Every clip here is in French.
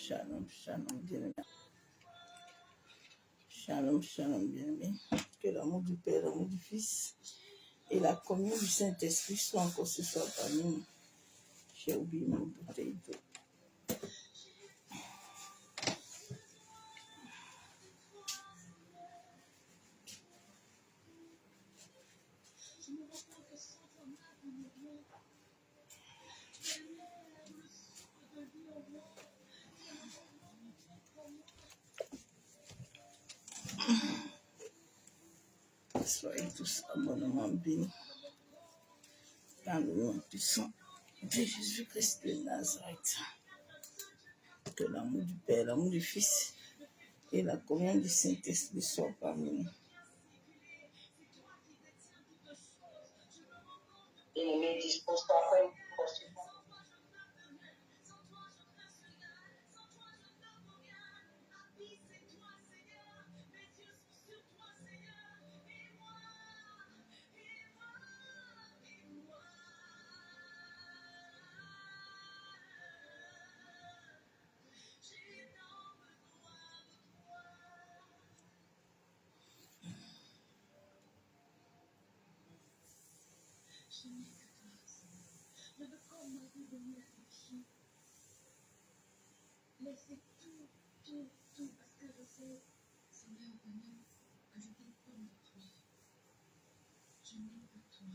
Shalom, shalom, bien-aimé. Shalom, shalom, bien-aimé. Que l'amour du Père, l'amour du Fils et la communion du Saint-Esprit soient encore ce soir parmi nous. J'ai oublié mon bouteille d'eau. Soyez tous abondamment bénis dans le nom puissant de Jésus-Christ de Nazareth. Que l'amour du Père, l'amour du Fils et la communion du Saint-Esprit soient parmi nous. Bien-aimé, dispose-toi après une consultation. Laissez tout, parce que je sais, Seigneur, Père, que je dépends de toi. Je n'ai que toi.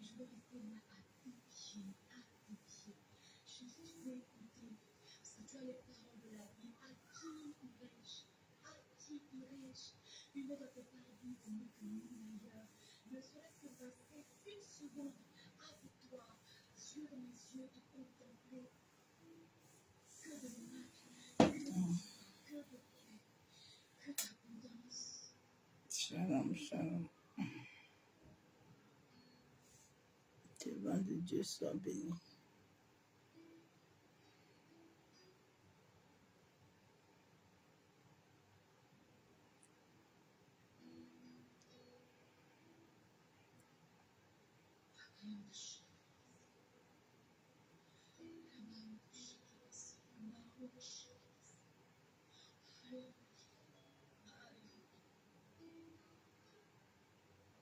Et je veux rester là à tes pieds, à tes pieds. Juste veux écouter, parce que tu as les paroles de la vie. À qui irai-je? À qui irai-je? Une de tes paroles dit que mieux que nous d'ailleurs. Ne serait-ce que passer une seconde avec toi, yeux dans mes yeux, te contempler. Que de miracles, que de paix, que d'abondance. Shalom, shalom. Que le vent de Dieu soit béni.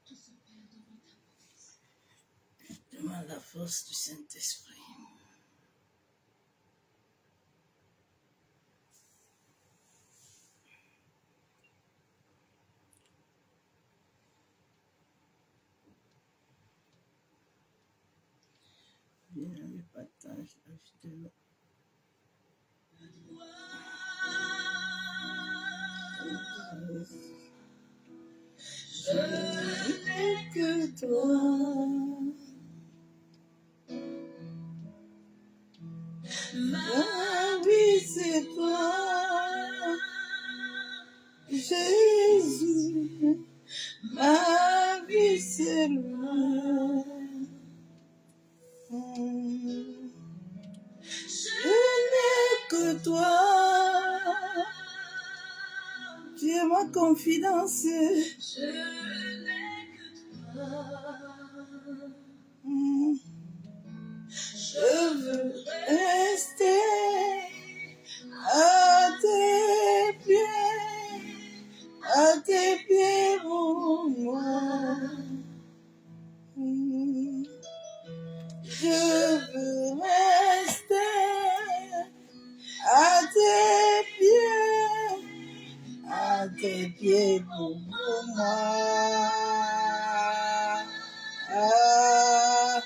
Tout se perd devant ta présence. Demande la force du Saint-Esprit. Bien-aimé, partage la vidéo. Je n'ai que toi. Ma vie, c'est toi. Jésus, ma vie, c'est moi. Je n'ai que toi. Tu es ma confidence. Je n'ai que toi. Je veux rester à tes pieds pour moi. Je veux rester à tes pieds pour moi. Ah,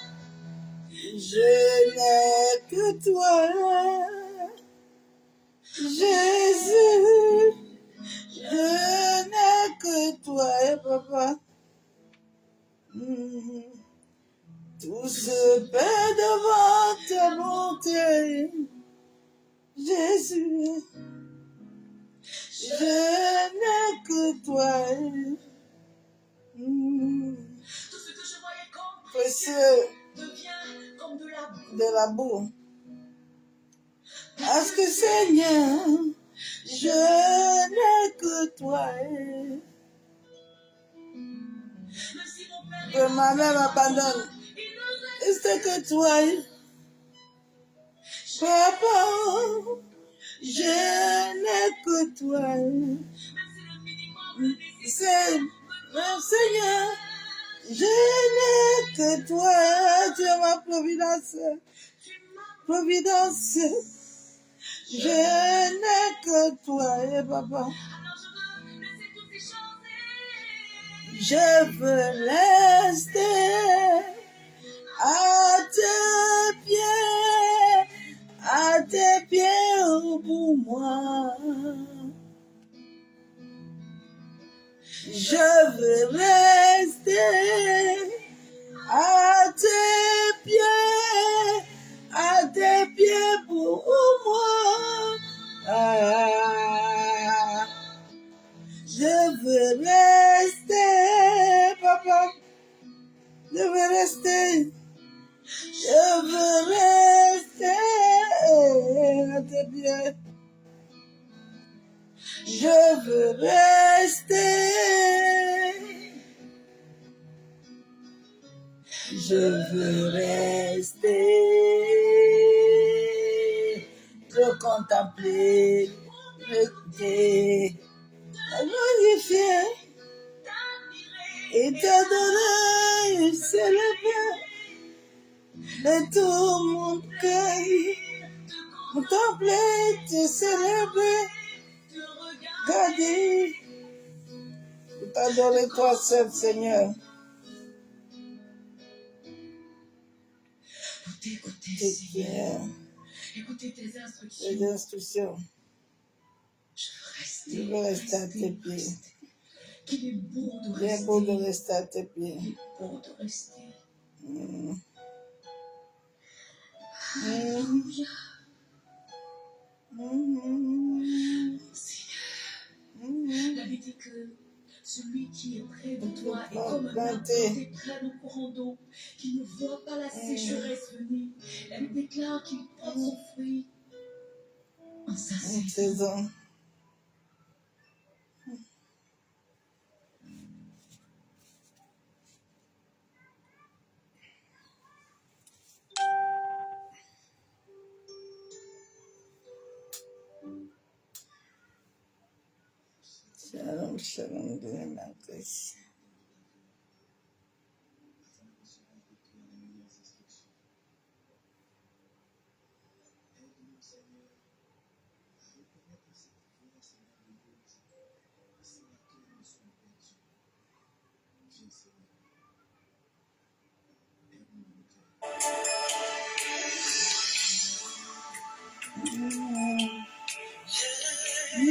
je n'ai que toi, Jésus. Je n'ai que toi, papa. Tout se perd devant ta bonté, Jésus. Je n'ai que toi. Tout ce que je voyais comme Précieux devient comme de la boue. de la boue. Parce que Seigneur, je n'ai que toi. Même si mon père est Que ma mère m'abandonne. il ne C'est que toi, papa, Je n'ai que toi. Seigneur, je n'ai que toi. Tu es ma providence. Providence. Je n'ai que toi, et papa. Je veux rester à tes pieds pour moi. Je veux rester à tes pieds pour moi. Je veux rester, papa. Je veux rester. Je veux rester à tes pieds. Je veux rester. Je veux rester. Te contempler, te glorifier et t'adorer, célébrer de tout mon cœur. Contempler, te célébrer, garder, pour t'adorer toi seul, Seigneur. Écoutez tes instructions. Les instructions. Je veux rester à tes pieds. Qu'il est beau de Il est beau de rester à tes pieds. Il est beau de rester. Alléluia. Seigneur, la Bible dit que celui qui est près de toi est comme un arbre planté près d'un courant d'eau, qui ne voit pas la sécheresse venir. La Bible déclare qu'il porte son fruit en sa saison. Shalom, shalom,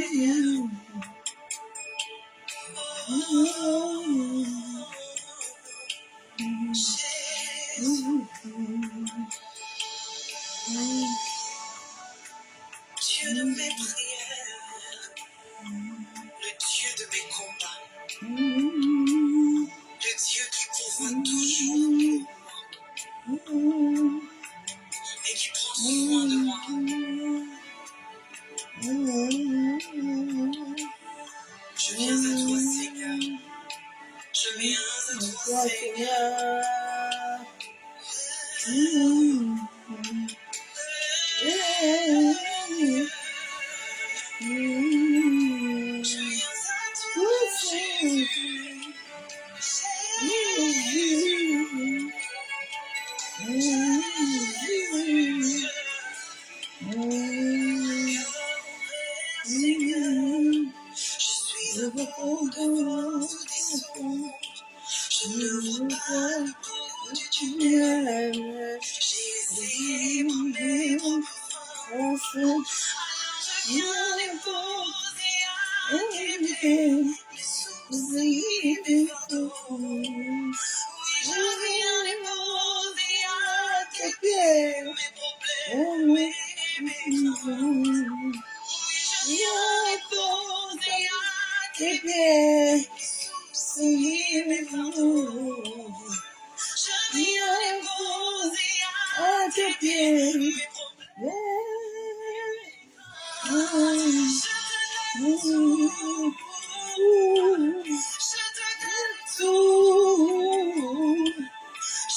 Dieu. Dieu de mes prières, le Dieu de mes combats, le Dieu qui pourvoit toujours pour moi et qui prend soin de moi. Je viens à toi, Seigneur. Je viens à toi, Seigneur. Je ne vois pas le bout du tunnel. J'ai mes propres forces. Je viens les poser à tes pieds. Les soucis, mes fardeaux. Je viens les poser à tes pieds. Mes problèmes et mes besoins. Je viens les poser à tes pieds. C'est mes fardeaux. Je viens les poser à tes pieds. Mes problèmes. Je te donne tout.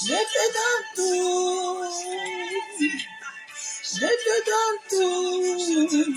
Je te donne tout. Je te donne tout.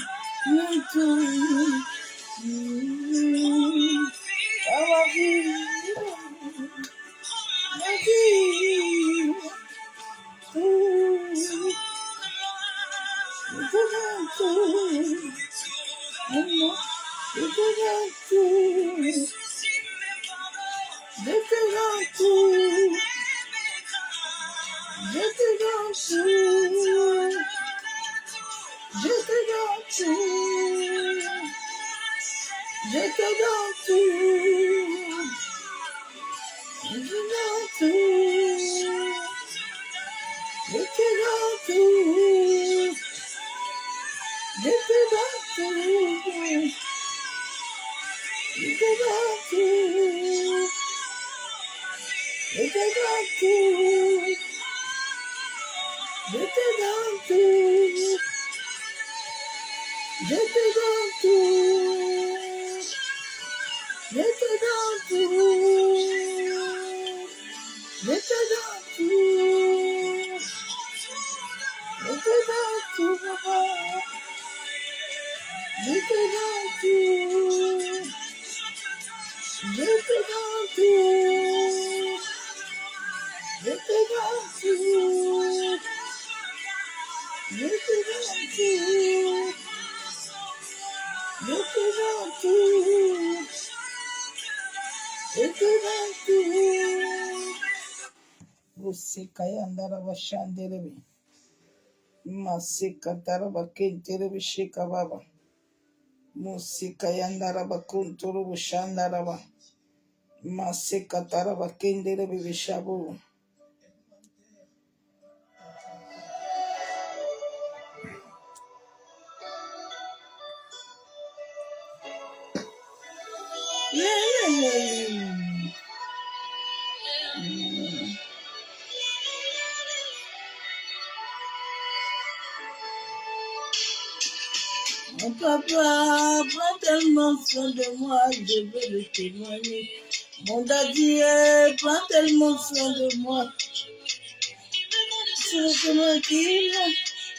Kayandara Bashanderebe. Masikatara Bakenterebe Shikababa. Musikayandara Bakunturu Bushandaraba. Masikatara Bakenderebe Bishabu. Mon papa prend tellement soin de moi, je veux le témoigner. Mon daddy prend tellement soin de moi. Sur le chemin qu'il a,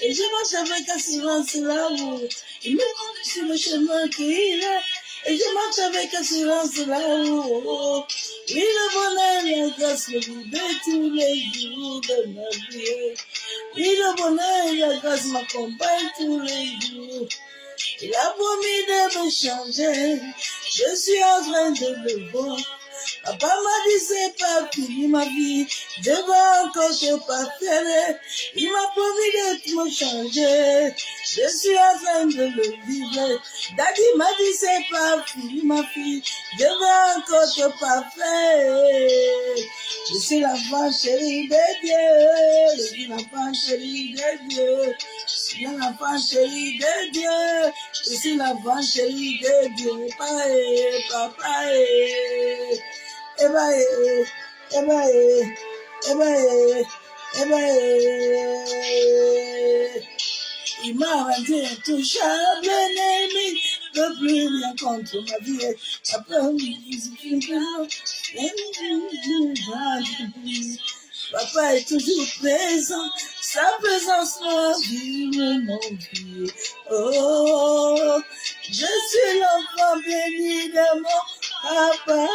et je marche avec assurance là-haut. Il me montre sur le chemin qu'il a, et je marche avec assurance là-haut. Oui, le bonheur, la grâce, le libère tous les jours de ma vie. Oui, le bonheur, la grâce m'accompagne tous les jours. Il a promis de me changer, je suis en train de le voir. Papa m'a dit c'est pas fini ma vie, je vais encore te parfaire. Il m'a promis de me changer, je suis en train de le vivre. Daddy m'a dit c'est pas fini ma fille, je vais encore te parfaire. Je suis l'enfant chéri de Dieu, je suis l'enfant chéri de Dieu. Je suis l'enfant chéri de Dieu, je suis l'enfant chéri de Dieu. Papa, il m'a rendu intouchable, l'ennemi ne peut plus rien contre ma vie. Après, Papa est toujours présent, sa présence m'envie, mon Dieu. Oh, je suis l'enfant béni de mon papa.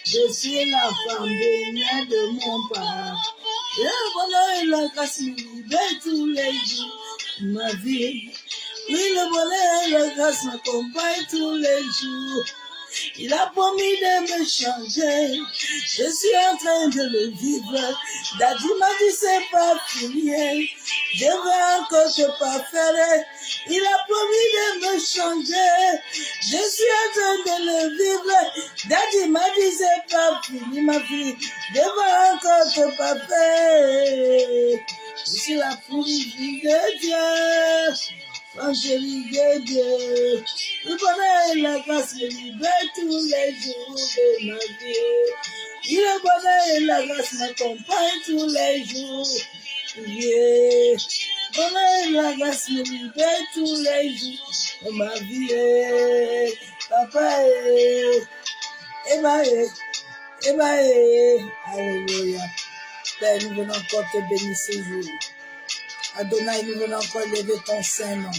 Je suis l'enfant béni de mon papa. Le bonheur et la grâce me libèrent tous les jours de ma vie. Oui, le bonheur et la grâce m'accompagnent tous les jours. Il a promis de me changer, je suis en train de le vivre. Daddy m'a dit c'est pas fini, je vais encore te parfaire. Il a promis de me changer, je suis en train de le vivre. Daddy m'a dit c'est pas fini ma vie, je vais encore te parfaire. Je suis la fille de Dieu. Chérie de Dieu, le bonheur et la grâce me libèrent tous les jours de ma vie. Le bonheur et la grâce m'accompagnent tous les jours. Yeah. Le bonheur et la grâce me libèrent tous les jours de ma vie. Papa, alléluia. Père, nous venons encore te bénir ce jour. Adonai, nous venons encore lever ton Saint-Nom.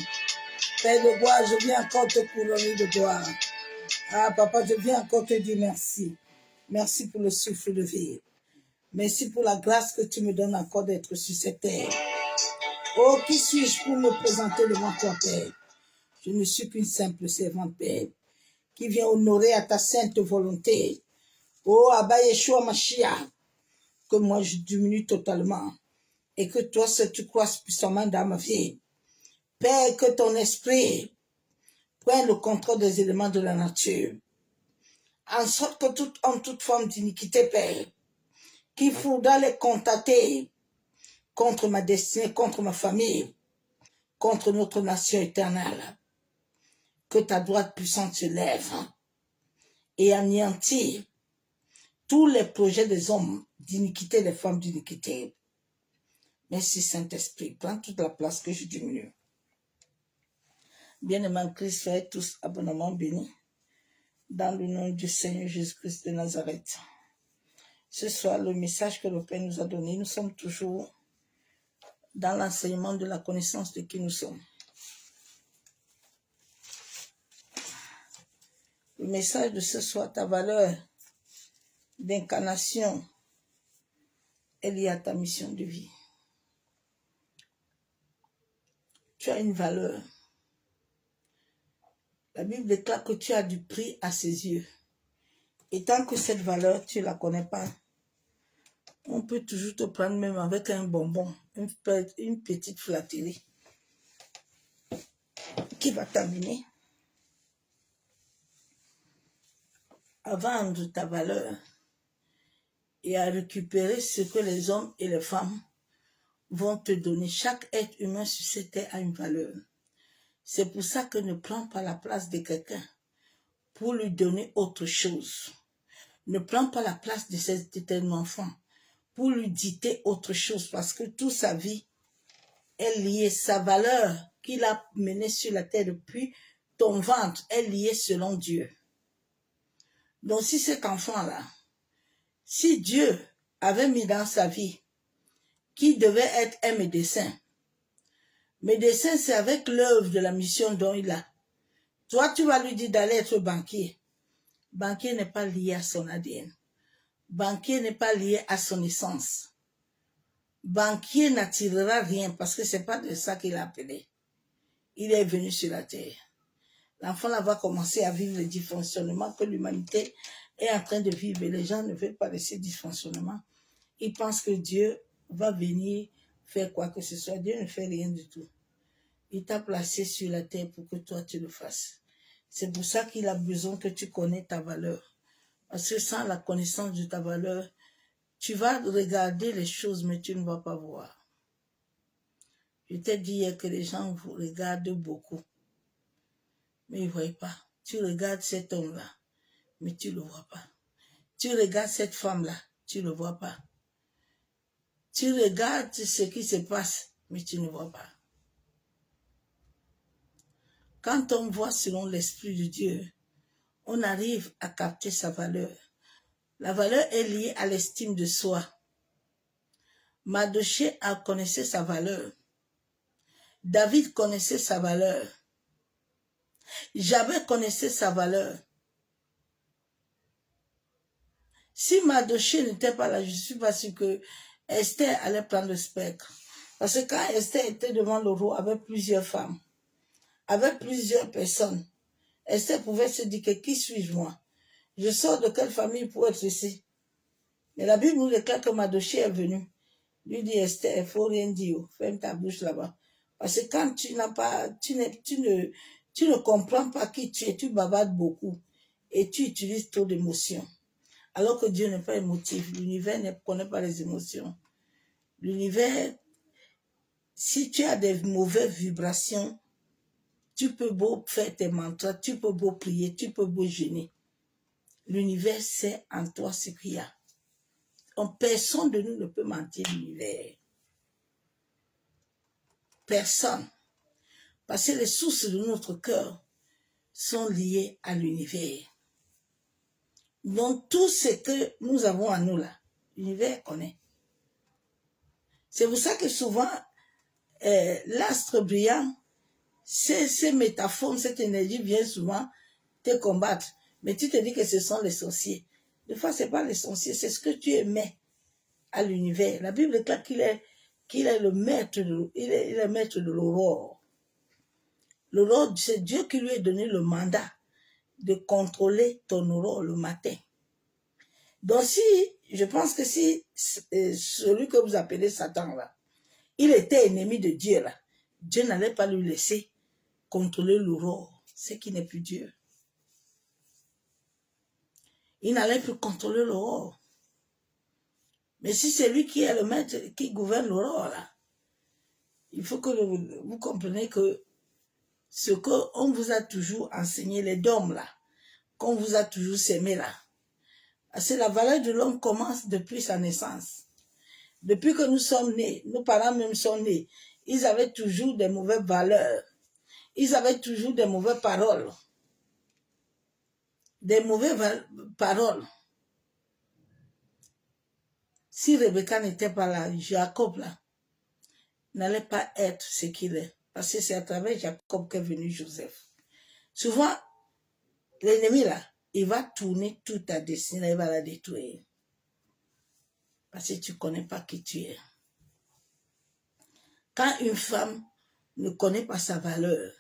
Père de gloire, je viens encore te couronner de gloire. Ah, papa, je viens encore te dire merci. Merci pour le souffle de vie. Merci pour la grâce que tu me donnes encore d'être sur cette terre. Oh, qui suis-je pour me présenter devant toi, Père? Je ne suis qu'une simple servante, Père, qui vient honorer à ta sainte volonté. Oh, Abba Yeshua Mashiach, que moi je diminue totalement et que toi, seul tu croisses puissamment dans ma vie. Père, que ton esprit prenne le contrôle des éléments de la nature, en sorte que toute homme, toute forme d'iniquité, Père, qui voudra les contacter contre ma destinée, contre ma famille, contre notre nation éternelle, que ta droite puissante se lève et anéantit tous les projets des hommes d'iniquité, des femmes d'iniquité. Merci Saint-Esprit, prends toute la place que je diminue. Bien-aimés en Christ, soyez tous abondamment bénis dans le nom du Seigneur Jésus-Christ de Nazareth. Ce soir, le message que le Père nous a donné, nous sommes toujours dans l'enseignement de la connaissance de qui nous sommes. Le message de ce soir, ta valeur d'incarnation est liée à ta mission de vie. Tu as une valeur. La Bible déclare que tu as du prix à ses yeux. Et tant que cette valeur, tu ne la connais pas, on peut toujours te prendre même avec un bonbon, une petite flatterie qui va t'amener à vendre ta valeur et à récupérer ce que les hommes et les femmes vont te donner. Chaque être humain sur cette terre a une valeur. C'est pour ça que ne prends pas la place de quelqu'un pour lui donner autre chose. Ne prends pas la place de cet éternel enfant pour lui dicter autre chose, parce que toute sa vie est liée, sa valeur qu'il a menée sur la terre depuis ton ventre est liée selon Dieu. Donc si cet enfant-là, si Dieu avait mis dans sa vie qui devait être un médecin, médecin c'est avec l'œuvre de la mission dont il a. Toi tu vas lui dire d'aller être banquier. Banquier n'est pas lié à son ADN. Banquier n'est pas lié à son essence. Banquier n'attirera rien parce que c'est pas de ça qu'il a appelé. Il est venu sur la terre. L'enfant là va commencer à vivre les dysfonctionnements que l'humanité est en train de vivre. Et les gens ne veulent pas de ces dysfonctionnements. Ils pensent que Dieu va venir faire quoi que ce soit. Dieu ne fait rien du tout. Il t'a placé sur la terre pour que toi tu le fasses. C'est pour ça qu'il a besoin que tu connais ta valeur. Parce que sans la connaissance de ta valeur, tu vas regarder les choses, mais tu ne vas pas voir. Je t'ai dit hier que les gens vous regardent beaucoup, mais ils ne voient pas. Tu regardes cet homme-là, mais tu ne le vois pas. Tu regardes cette femme-là, tu ne le vois pas. Tu regardes ce qui se passe, mais tu ne vois pas. Quand on voit selon l'Esprit de Dieu, on arrive à capter sa valeur. La valeur est liée à l'estime de soi. Mardochée connaissait sa valeur. David connaissait sa valeur. Jabez connaissait sa valeur. Si Mardochée n'était pas là, je ne suis pas sûre que Esther allait prendre le spectre. Parce que quand Esther était devant le roi avec plusieurs femmes, avec plusieurs personnes, Esther pouvait se dire que qui suis-je moi? Je sors de quelle famille pour être ici? Mais la Bible nous déclare que Mardochée est venu. Lui dit Esther, il ne faut rien dire, ferme ta bouche là-bas. Parce que quand tu ne comprends pas qui tu es, tu bavardes beaucoup et tu utilises trop d'émotions. Alors que Dieu n'est pas émotif, l'univers ne connaît pas les émotions. L'univers, si tu as des mauvaises vibrations, tu peux beau faire tes mantras, tu peux beau prier, tu peux beau jeûner. L'univers sait en toi ce qu'il y a. Personne de nous ne peut mentir l'univers. Personne. Parce que les sources de notre cœur sont liées à l'univers. Donc tout ce que nous avons en nous là, l'univers connaît. C'est pour ça que souvent, l'astre brillant ces métaphores, cette énergie vient souvent te combattre. Mais tu te dis que ce sont les sorciers. Des fois, ce n'est pas les sorciers, c'est ce que tu émets à l'univers. La Bible déclare qu'il est le maître il est le maître de l'aurore. L'aurore, c'est Dieu qui lui a donné le mandat de contrôler ton aurore le matin. Donc si, je pense que si celui que vous appelez Satan là, il était ennemi de Dieu là, Dieu n'allait pas lui laisser contrôler l'aurore, ce qui n'est plus Dieu. Il n'allait plus contrôler l'aurore. Mais si c'est lui qui est le maître, qui gouverne l'aurore là, il faut que vous compreniez que ce qu'on vous a toujours enseigné, les dômes là, qu'on vous a toujours sémé là, c'est la valeur de l'homme commence depuis sa naissance. Depuis que nous sommes nés, nos parents même sont nés, ils avaient toujours des mauvaises valeurs. Ils avaient toujours des mauvaises paroles. Des mauvaises paroles. Si Rebecca n'était pas là, Jacob là, n'allait pas être ce qu'il est. Parce que c'est à travers Jacob qu'est venu Joseph. Souvent, l'ennemi là, il va tourner toute ta destinée, il va la détruire. Parce que tu ne connais pas qui tu es. Quand une femme ne connaît pas sa valeur,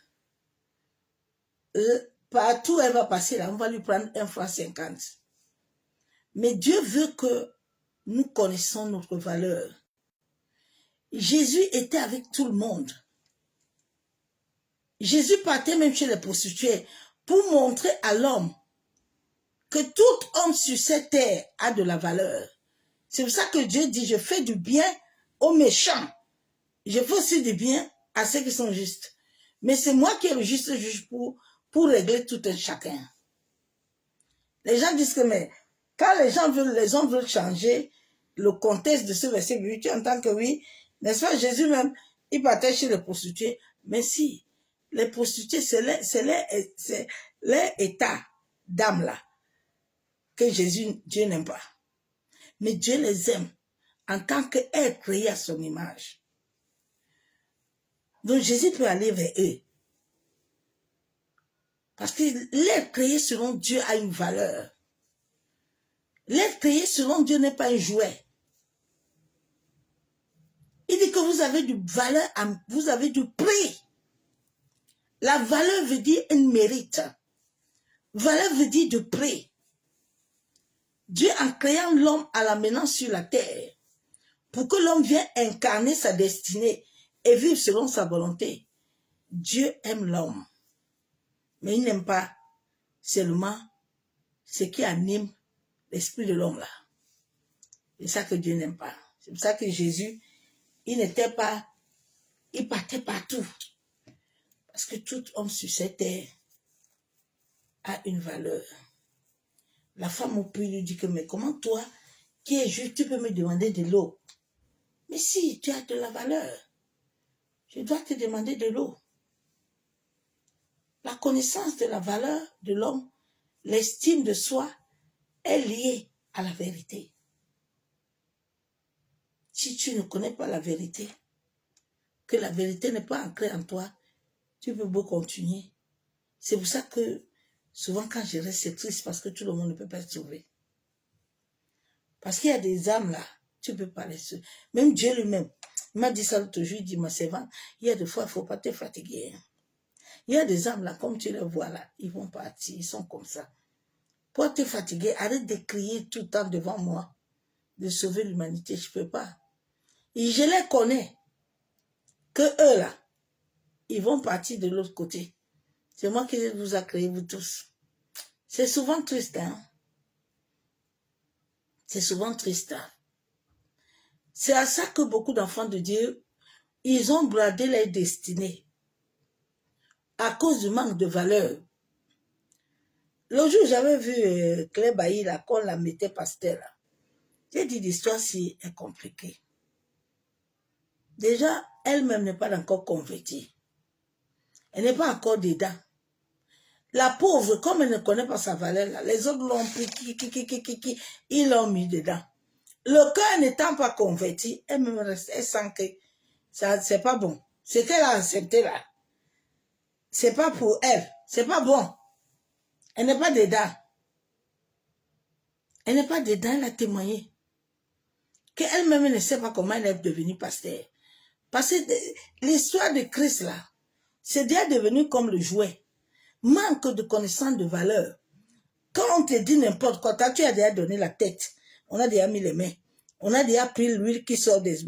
partout elle va passer là, on va lui prendre 1 franc 50. Mais Dieu veut que nous connaissons notre valeur. Jésus était avec tout le monde. Jésus partait même chez les prostituées pour montrer à l'homme que tout homme sur cette terre a de la valeur. C'est pour ça que Dieu dit, je fais du bien aux méchants. Je fais aussi du bien à ceux qui sont justes. Mais c'est moi qui ai le juste juge pour régler tout un chacun. Les gens disent que, mais quand les hommes veulent changer le contexte de ce verset, tu entends que oui, n'est-ce pas, Jésus même, il partait chez les prostituées. Mais si, les prostituées, c'est leur état d'âme là, que Dieu n'aime pas. Mais Dieu les aime en tant qu'être créé à son image. Donc Jésus peut aller vers eux. Parce que l'être créé selon Dieu a une valeur. L'être créé selon Dieu n'est pas un jouet. Il dit que vous avez du valeur, vous avez du prix. La valeur veut dire un mérite. Valeur veut dire du prix. Dieu, en créant l'homme à l'amenant sur la terre, pour que l'homme vienne incarner sa destinée et vivre selon sa volonté, Dieu aime l'homme. Mais il n'aime pas seulement ce qui anime l'esprit de l'homme là. C'est ça que Dieu n'aime pas. C'est pour ça que Jésus, il partait partout. Parce que tout homme sur cette terre a une valeur. La femme au puits lui dit que, mais comment toi, qui es juste, tu peux me demander de l'eau? Mais si, tu as de la valeur, je dois te demander de l'eau. La connaissance de la valeur de l'homme, l'estime de soi, est liée à la vérité. Si tu ne connais pas la vérité, que la vérité n'est pas ancrée en toi, tu peux beau continuer. C'est pour ça que souvent quand je reste, c'est triste parce que tout le monde ne peut pas se sauver. Parce qu'il y a des âmes là, tu ne peux pas les sauver. Même Dieu lui-même, il m'a dit ça l'autre jour, il dit, ma servante, il y a des fois, il ne faut pas te fatiguer. Il y a des âmes là, comme tu les vois là, ils vont partir, ils sont comme ça. Pour te fatiguer, arrête de crier tout le temps devant moi, de sauver l'humanité, je ne peux pas. Et je les connais, que eux là, ils vont partir de l'autre côté. C'est moi qui vous a créé, vous tous. C'est souvent triste, hein. C'est souvent triste, hein. C'est à ça que beaucoup d'enfants de Dieu, ils ont bradé leur destinée à cause du manque de valeur. Le jour où j'avais vu Claire Bailly, là, qu'on la mettait pasteur, là, j'ai dit l'histoire si est compliquée. Déjà, elle-même n'est pas encore convertie. Elle n'est pas encore dedans. La pauvre, comme elle ne connaît pas sa valeur, là, les autres l'ont pris, ils l'ont mis dedans. Le cœur n'étant pas converti, elle même reste, elle sent que ça, c'est pas bon. Ce qu'elle a accepté là, c'est pas pour elle. C'est pas bon. Elle n'est pas dedans. Elle n'est pas dedans, elle a témoigné. Qu'elle-même ne sait pas comment elle est devenue pasteur. Parce que l'histoire de Christ, là, c'est déjà devenu comme le jouet. Manque de connaissance de valeur. Quand on te dit n'importe quoi, tu as déjà donné la tête. On a déjà mis les mains. On a déjà pris l'huile qui sort des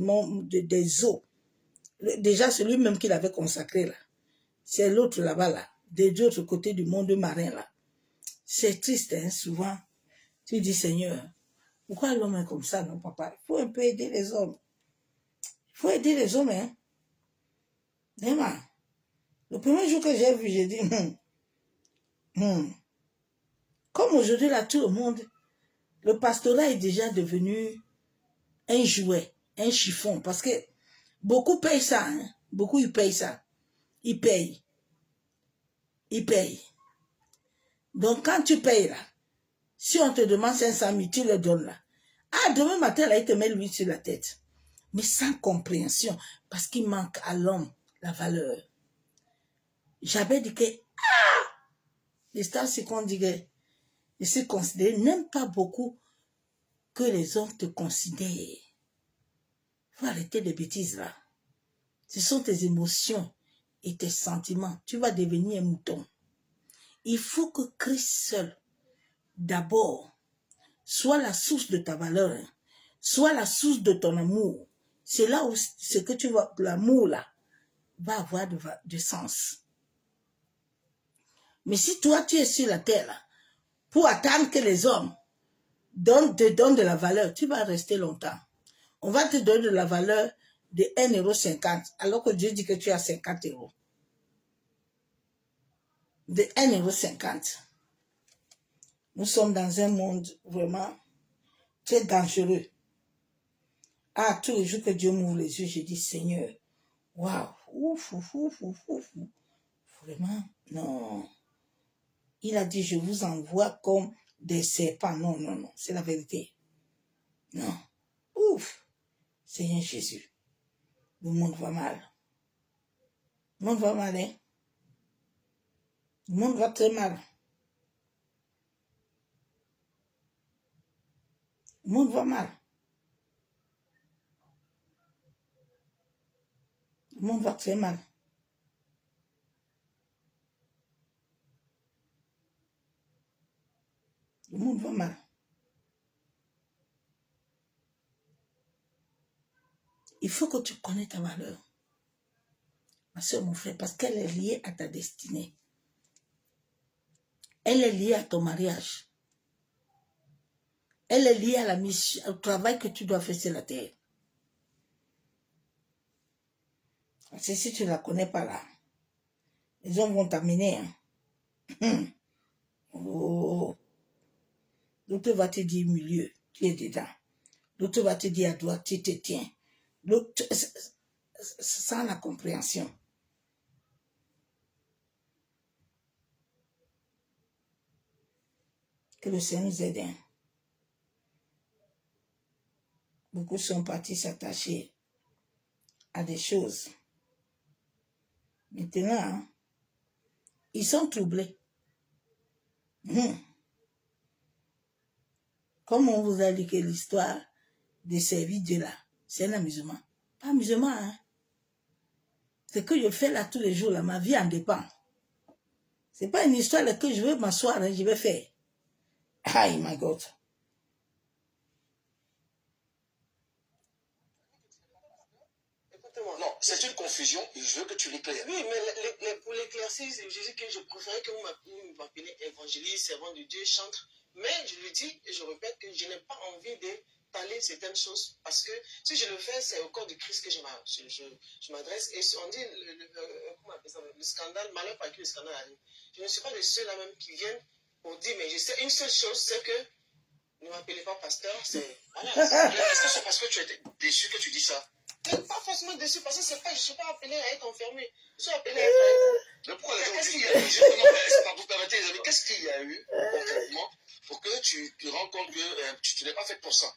eaux. Déjà, celui même qu'il avait consacré, là. C'est l'autre là-bas, là. Des autres côtés du monde marin, là. C'est triste, hein, souvent. Tu dis, Seigneur, pourquoi l'homme est comme ça, non, papa? Il faut un peu aider les hommes. Il faut aider les hommes, hein. Vraiment. Le premier jour que j'ai vu, j'ai dit, Comme aujourd'hui, là, tout le monde, le pastorat est déjà devenu un jouet, un chiffon. Parce que beaucoup payent ça, hein. Beaucoup, ils payent ça. Ils payent. Ils payent. Donc, quand tu payes, là, si on te demande 500 000, tu le donnes, là. Ah, demain matin, là, il te met l'huile sur la tête. Mais sans compréhension, parce qu'il manque à l'homme la valeur. J'avais dit que, l'histoire, c'est qu'on dit que, je suis considéré, n'aime pas beaucoup que les hommes te considèrent. Il faut arrêter les bêtises, là. Ce sont tes émotions et tes sentiments. Tu vas devenir un mouton. Il faut que Christ seul, d'abord, soit la source de ta valeur, soit la source de ton amour. C'est là où ce que tu vois, l'amour là, va avoir de sens. Mais si toi, tu es sur la terre là, pour attendre que les hommes te donnent de la valeur, tu vas rester longtemps. On va te donner de la valeur de 1,50 €, alors que Dieu dit que tu as 50 €. De 1,50 €. Nous sommes dans un monde vraiment très dangereux. Ah, tous les jours que Dieu m'ouvre les yeux, je dis, Seigneur, waouh, ouf. Vraiment, non. Il a dit, je vous envoie comme des serpents. Non, c'est la vérité. Non. Ouf. Seigneur Jésus. Le monde va mal. Le monde va mal, hein. Le monde va très mal. Le monde va mal. Le monde va très mal. Le monde va mal. Il faut que tu connais ta valeur. Ma soeur, mon frère, parce qu'elle est liée à ta destinée. Elle est liée à ton mariage. Elle est liée à la mission, au travail que tu dois faire sur la terre. Parce que si tu ne la connais pas là, les hommes vont t'amener. Hein. Oh. L'autre va te dire milieu, tu es dedans. L'autre va te dire à droite, tu te tiens. L'autre, sans la compréhension. Que le Seigneur nous aide. Beaucoup sont partis s'attacher à des choses. Maintenant, hein, ils sont troublés. Comme on vous a dit que l'histoire de servir Dieu là, c'est un amusement. Pas amusement, hein. Ce que je fais là tous les jours, là, ma vie en dépend. C'est pas une histoire là, que je veux m'asseoir, hein, je vais faire. Aïe, my God. Non, c'est une confusion et je veux que tu l'éclaires. Oui, mais pour l'éclaircir, je dis que je préférais que vous m'appeliez évangéliste, servant de Dieu, chantre. Mais je lui dis et je répète que je n'ai pas envie de parler certaines choses parce que si je le fais, c'est au corps du Christ que je m'adresse. Et on dit, comment on appelle ça, le scandale, malheur par qui le scandale arrive. Je ne suis pas de ceux-là même qui viennent pour dire, mais je sais une seule chose, c'est que ne m'appelez pas pasteur, c'est... Voilà. Est-ce que c'est parce que tu es déçu que tu dis ça? Pas forcément déçu parce que c'est pas, je ne suis pas appelé à être enfermé. Je suis appelé à être avec vous. Mais pourquoi les gens disent, justement, vous permettez les amis, qu'est-ce qu'il y a eu concrètement pour que tu te rends compte que tu n'es pas fait pour ça?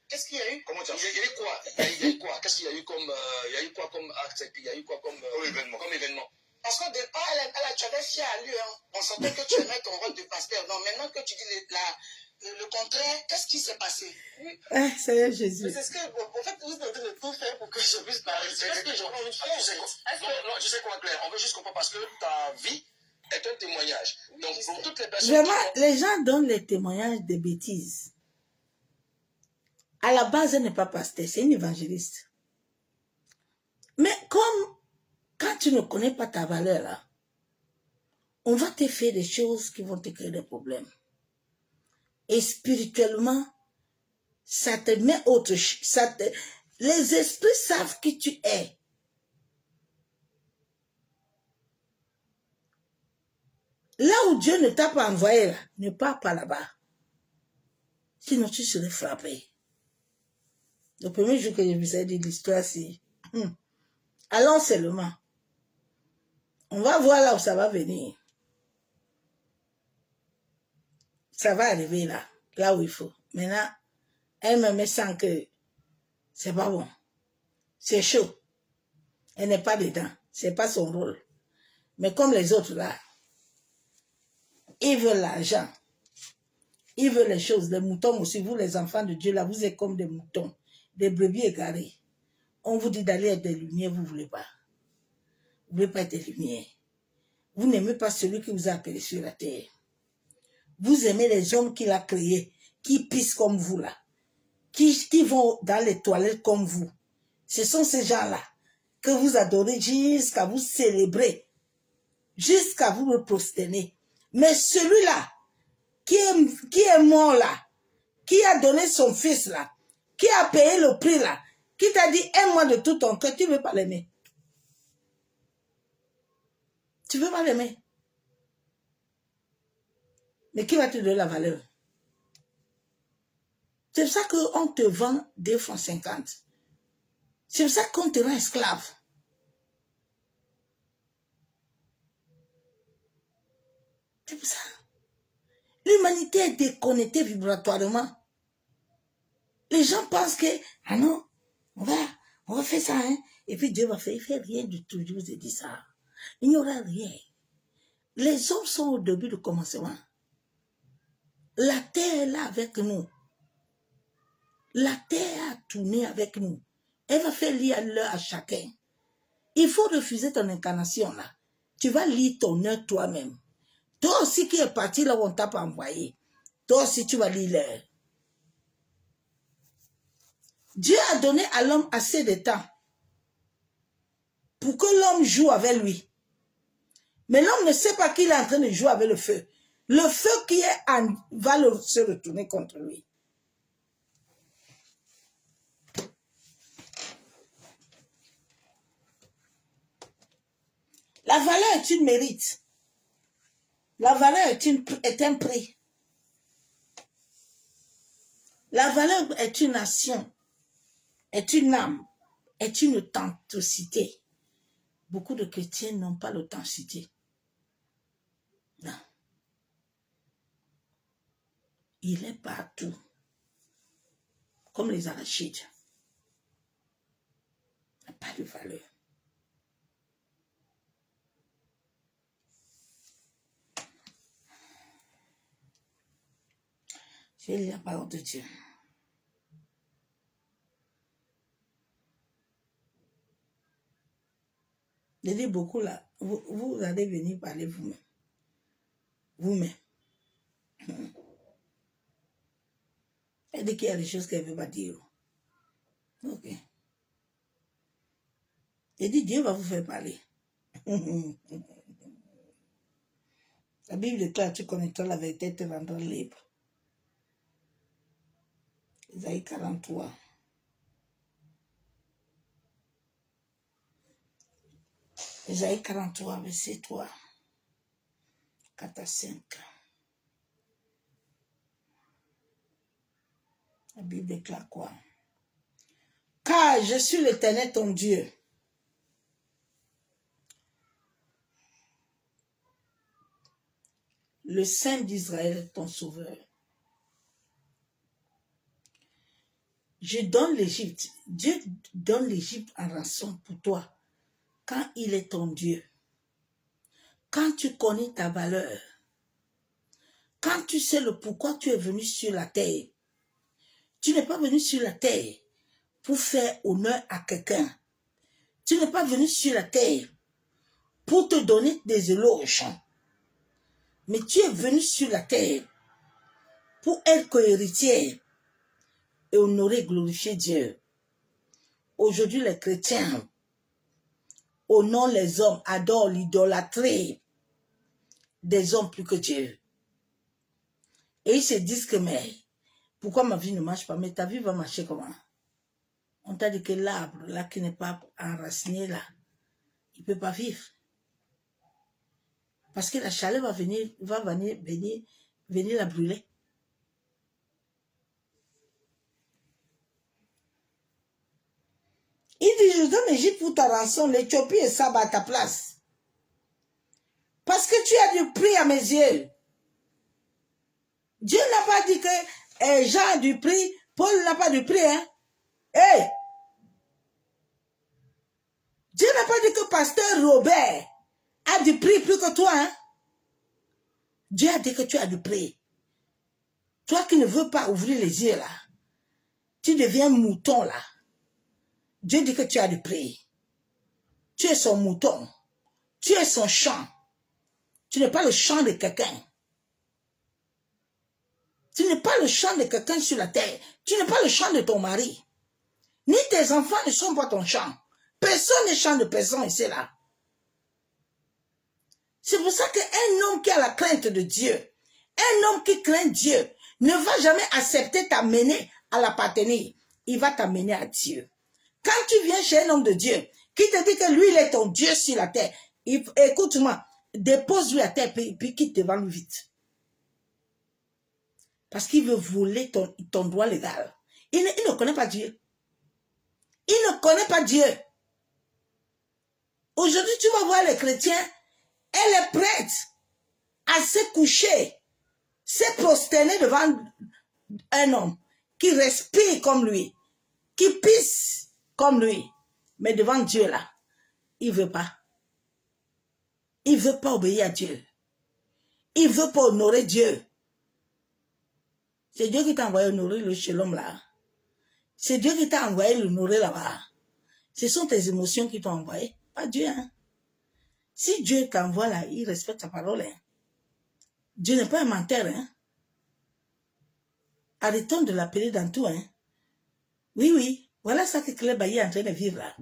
Qu'est-ce qu'il y a eu? Comment tu as fait? Il y a eu quoi? Il y a eu quoi? Qu'est-ce qu'il y a eu comme, il y a eu quoi comme acte? Il y a eu quoi comme événement? Parce qu'au départ, elle fier à lui. Hein. On sentait que tu aimais ton rôle de pasteur. Non, maintenant que tu dis le contraire, qu'est-ce qui s'est passé? Oui. Ah, Seigneur Jésus. Mais c'est ce que, en fait, vous êtes en train de tout faire pour que je puisse parler. C'est parce que j'ai envie de faire. Non, tu sais quoi, Claire? On veut juste comprendre parce que ta vie est un témoignage. Oui, Donc, je pour sais. toutes les personnes Vraiment, les gens donnent les témoignages de bêtises. À la base, elle n'est pas pasteur, c'est une évangéliste. Mais comme, quand tu ne connais pas ta valeur, là, on va te faire des choses qui vont te créer des problèmes. Et spirituellement, ça te met autre chose. Les esprits savent qui tu es. Là où Dieu ne t'a pas envoyé, là, ne pars pas là-bas. Sinon, tu serais frappé. Le premier jour que je vous ai dit l'histoire, c'est... allons seulement. On va voir là où ça va venir. Ça va arriver là où il faut. Maintenant, elle-même sent que c'est pas bon. C'est chaud. Elle n'est pas dedans. C'est pas son rôle. Mais comme les autres là, ils veulent l'argent. Ils veulent les choses. Les moutons aussi, vous les enfants de Dieu là, vous êtes comme des moutons, des brebis égarés. On vous dit d'aller être des lumières, vous ne voulez pas. Vous ne voulez pas être des lumières. Vous n'aimez pas celui qui vous a appelé sur la terre. Vous aimez les hommes qu'il a créés, qui pissent comme vous là, qui vont dans les toilettes comme vous. Ce sont ces gens-là que vous adorez jusqu'à vous célébrer, jusqu'à vous me prosterner. Mais celui-là, qui est mort là, qui a donné son fils là, qui a payé le prix là, qui t'a dit aime-moi de tout ton cœur, tu ne veux pas l'aimer. Tu ne veux pas l'aimer. Mais qui va te donner la valeur? C'est pour ça qu'on te vend 2 francs 50. C'est pour ça qu'on te rend esclave. C'est pour ça. L'humanité est déconnectée vibratoirement. Les gens pensent que, ah non, on va faire ça, hein. Et puis Dieu va faire, il ne fait rien du tout. Je vous ai dit ça. Il n'y aura rien. Les hommes sont au début du commencement. La terre est là avec nous. La terre a tourné avec nous. Elle va faire lire l'heure à chacun. Il faut refuser ton incarnation là. Tu vas lire ton heure toi-même. Toi aussi qui es parti là où on t'a pas envoyé. Toi aussi tu vas lire l'heure. Dieu a donné à l'homme assez de temps pour que l'homme joue avec lui. Mais l'homme ne sait pas qu'il est en train de jouer avec le feu. Le feu qui est va se retourner contre lui. La valeur est une mérite. La valeur est un prix. La valeur est une action, est une âme, est une authenticité. Beaucoup de chrétiens n'ont pas l'authenticité. Non. Il est partout. Comme les arachides. Il n'y a pas de valeur. Je lis la parole de Dieu. Je dis beaucoup là, vous allez venir parler vous-même. Vous-même. Elle dit qu'il y a des choses qu'elle ne veut pas dire. Ok. Elle dit Dieu va vous faire parler. La Bible déclare, tu connaîtras la vérité, te rendra libre. Isaïe 43. Isaïe 43, verset 3. 4 à 5. La Bible déclare quoi? Car je suis l'Éternel ton Dieu. Le Saint d'Israël, ton sauveur. Je donne l'Égypte. Dieu donne l'Égypte en rançon pour toi, quand il est ton Dieu. Quand tu connais ta valeur, quand tu sais le pourquoi tu es venu sur la terre, tu n'es pas venu sur la terre pour faire honneur à quelqu'un. Tu n'es pas venu sur la terre pour te donner des éloges. Mais tu es venu sur la terre pour être co-héritier et honorer, glorifier Dieu. Aujourd'hui, les chrétiens honorent les hommes, adorent l'idolâtrie des hommes plus que Dieu. Et ils se disent que, mais, pourquoi ma vie ne marche pas? Mais ta vie va marcher comment? On t'a dit que l'arbre, là, qui n'est pas enraciné, là, il ne peut pas vivre. Parce que la chaleur va venir la brûler. Il dit, je donne l'Égypte pour ta rançon, l'Éthiopie et Saba à ta place. Parce que tu as du prix à mes yeux. Dieu n'a pas dit que Jean a du prix, Paul n'a pas du prix, hein. Hey! Dieu n'a pas dit que pasteur Robert a du prix plus que toi, hein. Dieu a dit que tu as du prix. Toi qui ne veux pas ouvrir les yeux, là, tu deviens mouton, là. Dieu dit que tu as du prix. Tu es son mouton. Tu es son champ. Tu n'es pas le champ de quelqu'un. Tu n'es pas le champ de quelqu'un sur la terre. Tu n'es pas le champ de ton mari. Ni tes enfants ne sont pas ton champ. Personne n'est champ de personne ici, là. C'est pour ça qu'un homme qui a la crainte de Dieu, un homme qui craint Dieu, ne va jamais accepter t'amener à l'appartenir. Il va t'amener à Dieu. Quand tu viens chez un homme de Dieu, qui te dit que lui, il est ton Dieu sur la terre, écoute-moi, dépose-lui à terre, puis quitte devant lui vite. Parce qu'il veut voler ton droit légal. Il ne connaît pas Dieu. Il ne connaît pas Dieu. Aujourd'hui, tu vas voir les chrétiens, elle est prête à se coucher, se prosterner devant un homme qui respire comme lui, qui pisse comme lui. Mais devant Dieu, là, il ne veut pas. Il ne veut pas obéir à Dieu. Il ne veut pas honorer Dieu. C'est Dieu qui t'a envoyé honorer le shalom là. C'est Dieu qui t'a envoyé l'honorer là-bas. Ce sont tes émotions qui t'ont envoyé, pas Dieu. Hein? Si Dieu t'envoie là, il respecte ta parole. Hein? Dieu n'est pas un menteur. Hein? Arrêtons de l'appeler dans tout. Hein? Oui, oui. Voilà ça que Claire Bailly est en train de vivre là.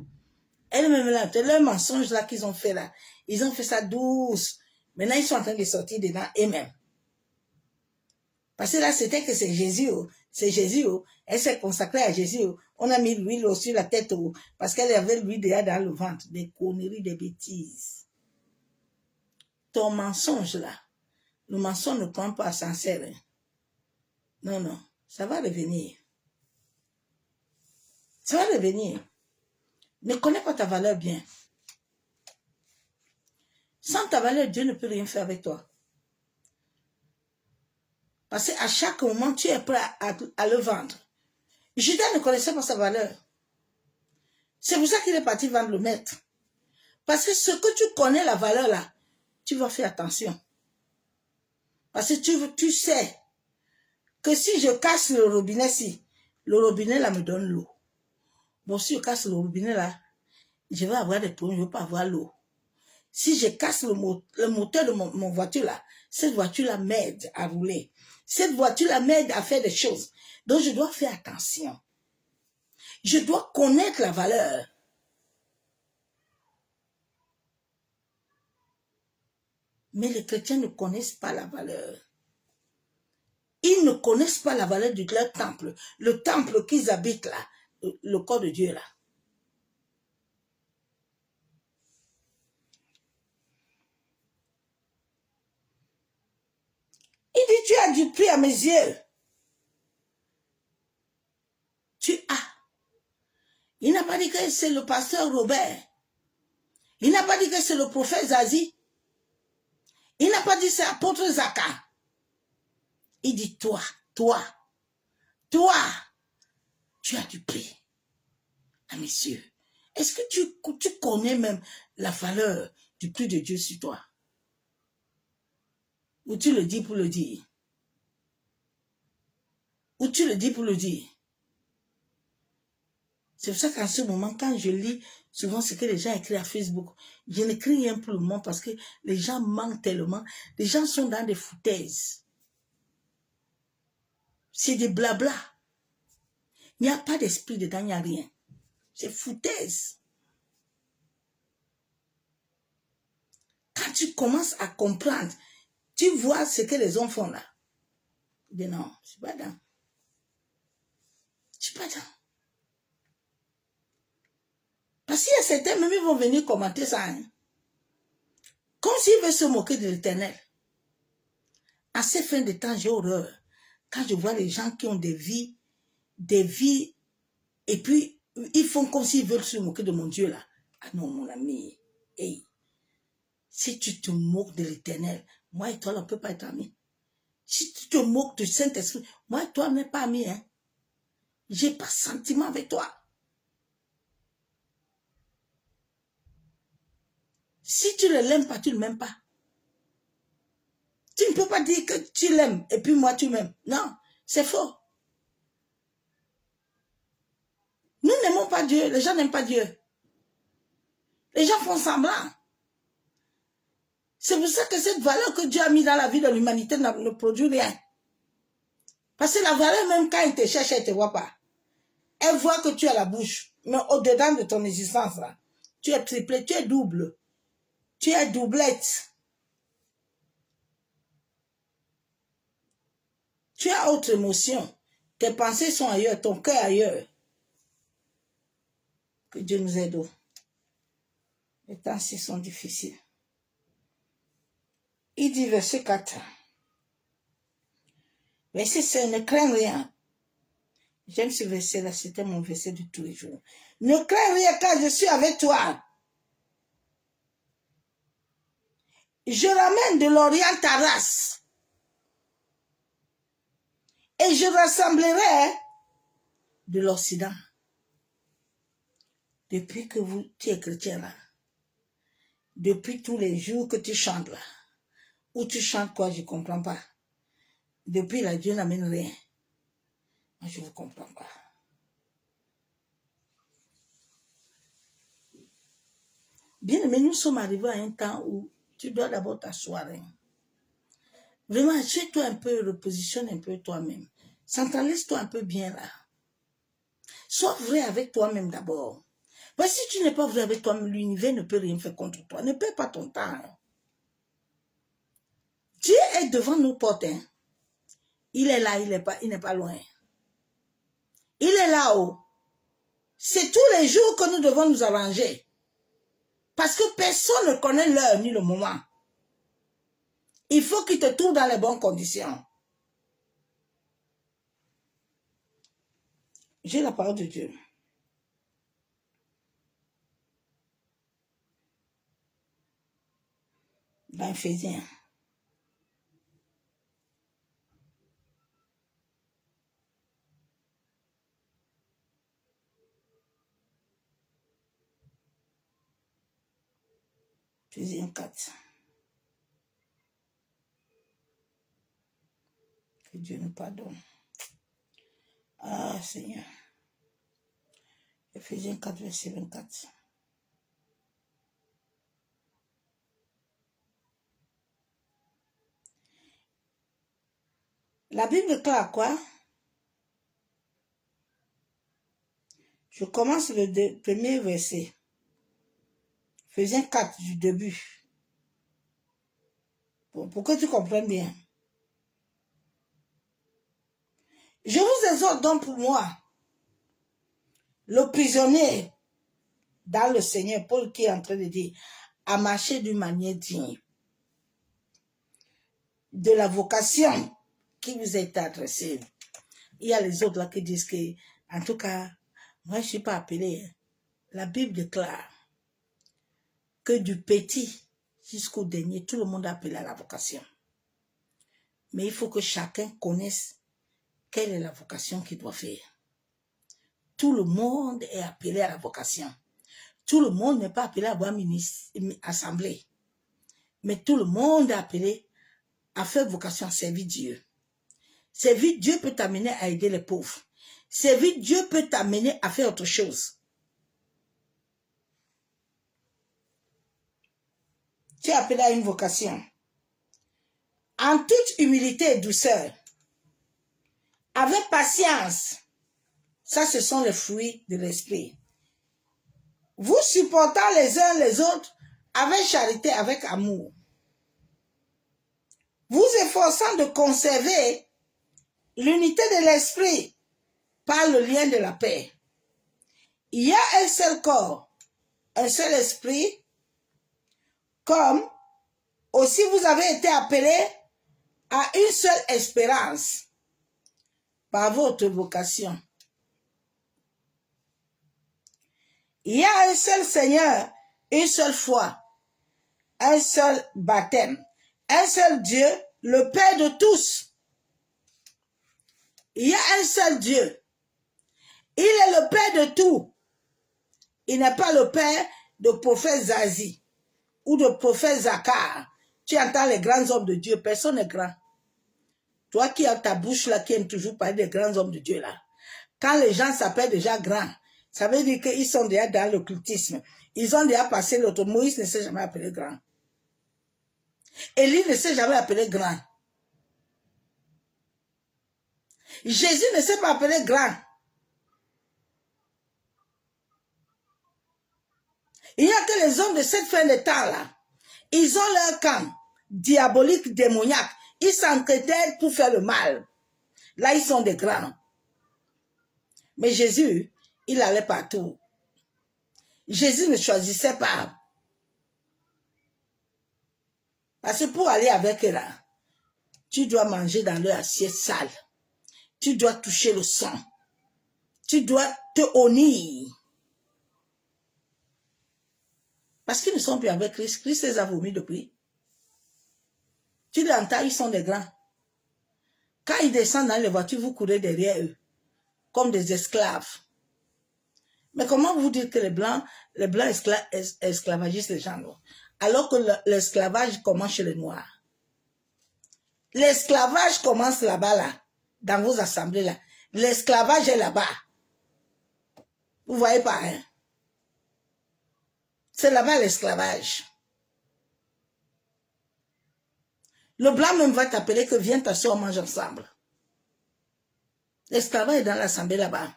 Elle-même là, le mensonge là qu'ils ont fait là, ils ont fait ça douce. Maintenant, ils sont en train de sortir dedans eux-mêmes. Parce que là, c'était que c'est Jésus. C'est Jésus. Elle s'est consacrée à Jésus. On a mis l'huile sur la tête. Parce qu'elle avait l'huile déjà dans le ventre. Des conneries, des bêtises. Ton mensonge là, le mensonge ne prend pas à sincère. Hein. Non, non. Ça va revenir. Ça va revenir. Ne connais pas ta valeur bien. Sans ta valeur, Dieu ne peut rien faire avec toi. Parce qu'à chaque moment, tu es prêt à le vendre. Judas ne connaissait pas sa valeur. C'est pour ça qu'il est parti vendre le maître. Parce que ce que tu connais la valeur là, tu vas faire attention. Parce que tu sais que si je casse le robinet là me donne l'eau. Bon, si je casse le robinet là, je vais avoir des problèmes, je ne vais pas avoir l'eau. Si je casse le moteur de mon voiture là, cette voiture là m'aide à rouler. Cette voiture là m'aide à faire des choses. Donc je dois faire attention. Je dois connaître la valeur. Mais les chrétiens ne connaissent pas la valeur. Ils ne connaissent pas la valeur de leur temple. Le temple qu'ils habitent là, le corps de Dieu là. Il dit, tu as du prix à mes yeux. Tu as. Il n'a pas dit que c'est le pasteur Robert. Il n'a pas dit que c'est le prophète Zazie. Il n'a pas dit que c'est l'apôtre Zaka. Il dit toi, tu as du prix à mes yeux. Est-ce que tu connais même la valeur du prix de Dieu sur toi? Ou tu le dis pour le dire? Ou tu le dis pour le dire? C'est pour ça qu'en ce moment, quand je lis souvent ce que les gens écrivent à Facebook, je n'écris rien pour le moment parce que les gens mentent tellement. Les gens sont dans des foutaises. C'est des blabla. Il n'y a pas d'esprit dedans, il n'y a rien. C'est foutaise. Quand tu commences à comprendre, tu vois ce que les hommes font là. Mais non, je ne suis pas dans. Je ne suis pas dans. Parce qu'il y a certains, même ils vont venir commenter ça. Hein. Comme s'ils veulent se moquer de l'Éternel. À ces fins de temps, j'ai horreur. Quand je vois les gens qui ont des vies, et puis ils font comme s'ils veulent se moquer de mon Dieu là. Ah non, mon ami. Hey. Si tu te moques de l'Éternel, moi et toi, on ne peut pas être amis. Si tu te moques du Saint-Esprit, moi et toi, on n'est pas amis. Hein. Je n'ai pas sentiment avec toi. Si tu ne l'aimes pas, tu ne m'aimes pas. Tu ne peux pas dire que tu l'aimes et puis moi tu m'aimes. Non, c'est faux. Nous n'aimons pas Dieu, les gens n'aiment pas Dieu. Les gens font semblant. C'est pour ça que cette valeur que Dieu a mise dans la vie de l'humanité ne produit rien. Parce que la valeur, même quand elle te cherche, elle ne te voit pas. Elle voit que tu as la bouche. Mais au-dedans de ton existence, là, tu es triplé, tu es double. Tu es doublette. Tu as autre émotion. Tes pensées sont ailleurs, ton cœur ailleurs. Que Dieu nous aide. Les temps-ci sont difficiles. Il dit verset 4. Verset 5, ne crains rien. J'aime ce verset-là, c'était mon verset de tous les jours. Ne crains rien car je suis avec toi. Je ramène de l'Orient ta race. Et je rassemblerai de l'Occident. Depuis que tu es chrétien là. Depuis tous les jours que tu chantes là. Ou tu chantes quoi, je ne comprends pas. Depuis là, Dieu n'amène rien. Moi, je ne comprends pas. Bien aimé, nous sommes arrivés à un temps où tu dois d'abord t'asseoir. Hein. Vraiment, assieds-toi un peu, repositionne un peu toi-même. Centralise-toi un peu bien là. Sois vrai avec toi-même d'abord. Parce que si tu n'es pas vrai avec toi-même, l'univers ne peut rien faire contre toi. Ne perds pas ton temps. Hein. Dieu est devant nos portes. Hein. Il est là, il n'est pas loin. Il est là-haut. C'est tous les jours que nous devons nous arranger. Parce que personne ne connaît l'heure ni le moment. Il faut qu'il te trouve dans les bonnes conditions. J'ai la parole de Dieu. Dans Éphésiens. Éphésiens 4. Que Dieu nous pardonne. Ah, Seigneur. Éphésiens 4, verset 24. La Bible déclare quoi? Je commence le premier verset. Éphésiens 4 du début. Pour que tu comprennes bien. Je vous exhorte donc pour moi, le prisonnier dans le Seigneur, Paul qui est en train de dire, à marcher d'une manière digne de la vocation qui vous est adressée. Il y a les autres là qui disent que, en tout cas, moi je ne suis pas appelé. La Bible déclare que du petit jusqu'au dernier, tout le monde est appelé à la vocation. Mais il faut que chacun connaisse quelle est la vocation qu'il doit faire. Tout le monde est appelé à la vocation. Tout le monde n'est pas appelé à avoir une assemblée. Mais tout le monde est appelé à faire vocation à servir Dieu. Servir Dieu peut t'amener à aider les pauvres. Servir Dieu peut t'amener à faire autre chose. Tu es appelé à une vocation. En toute humilité et douceur, avec patience, ça ce sont les fruits de l'esprit. Vous supportant les uns les autres avec charité, avec amour. Vous efforçant de conserver l'unité de l'esprit par le lien de la paix. Il y a un seul corps, un seul esprit, comme aussi vous avez été appelés à une seule espérance par votre vocation. Il y a un seul Seigneur, une seule foi, un seul baptême, un seul Dieu, le Père de tous. Il y a un seul Dieu. Il est le Père de tout. Il n'est pas le Père de prophète Zazie ou de prophète Zakar. Tu entends les grands hommes de Dieu, personne n'est grand. Toi qui as ta bouche là, qui aime toujours parler des grands hommes de Dieu là. Quand les gens s'appellent déjà grands, ça veut dire qu'ils sont déjà dans l'occultisme. Ils ont déjà passé l'autre. Moïse ne s'est jamais appelé grand. Élie ne s'est jamais appelé grand. Jésus ne s'est pas appelé grand. Il n'y a que les hommes de cette fin de temps-là. Ils ont leur camp diabolique, démoniaque. Ils s'entretiennent pour faire le mal. Là, ils sont des grands. Mais Jésus, il allait partout. Jésus ne choisissait pas. Parce que pour aller avec eux là, tu dois manger dans leur assiette sale. Tu dois toucher le sang. Tu dois te honnir. Parce qu'ils ne sont plus avec Christ. Christ les a vomis depuis. Tu l'entends, ils sont des grands. Quand ils descendent dans les voitures, vous courez derrière eux, comme des esclaves. Mais comment vous dites que les blancs esclavagisent les gens noirs, alors que l'esclavage commence chez les noirs? L'esclavage commence là-bas, là, dans vos assemblées, là. L'esclavage est là-bas. Vous voyez pas, hein? C'est là-bas l'esclavage. Le blanc même va t'appeler que viens t'asseoir, on mange ensemble. L'esclavage est dans l'assemblée là-bas.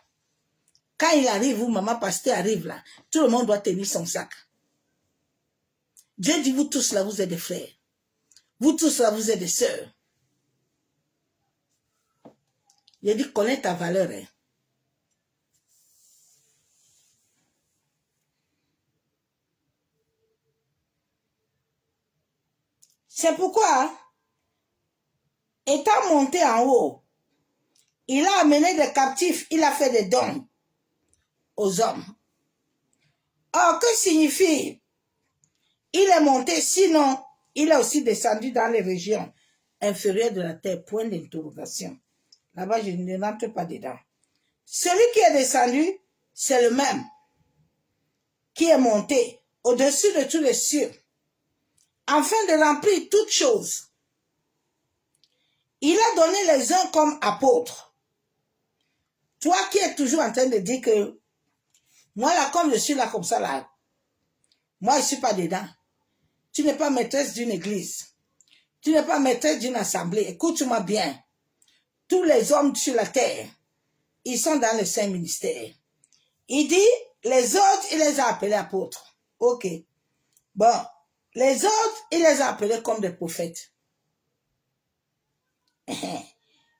Quand il arrive, vous, maman pasteur arrive là, tout le monde doit tenir son sac. Dieu dit, vous tous là, vous êtes des frères. Vous tous là, vous êtes des sœurs. Il a dit, connais ta valeur. Hein. C'est pourquoi, étant monté en haut, il a amené des captifs, il a fait des dons aux hommes. Or, que signifie? Il est monté, sinon, il est aussi descendu dans les régions inférieures de la terre. Point d'interrogation. Là-bas, je ne rentre pas dedans. Celui qui est descendu, c'est le même qui est monté au-dessus de tous les cieux, afin de remplir toutes choses. Il a donné les uns comme apôtres. Toi qui es toujours en train de dire que moi là, comme je suis là comme ça là, moi je ne suis pas dedans. Tu n'es pas maîtresse d'une église. Tu n'es pas maîtresse d'une assemblée. Écoute-moi bien. Tous les hommes sur la terre, ils sont dans les 5 ministères. Il dit, les autres, il les a appelés apôtres. Ok. Bon, les autres, il les a appelés comme des prophètes.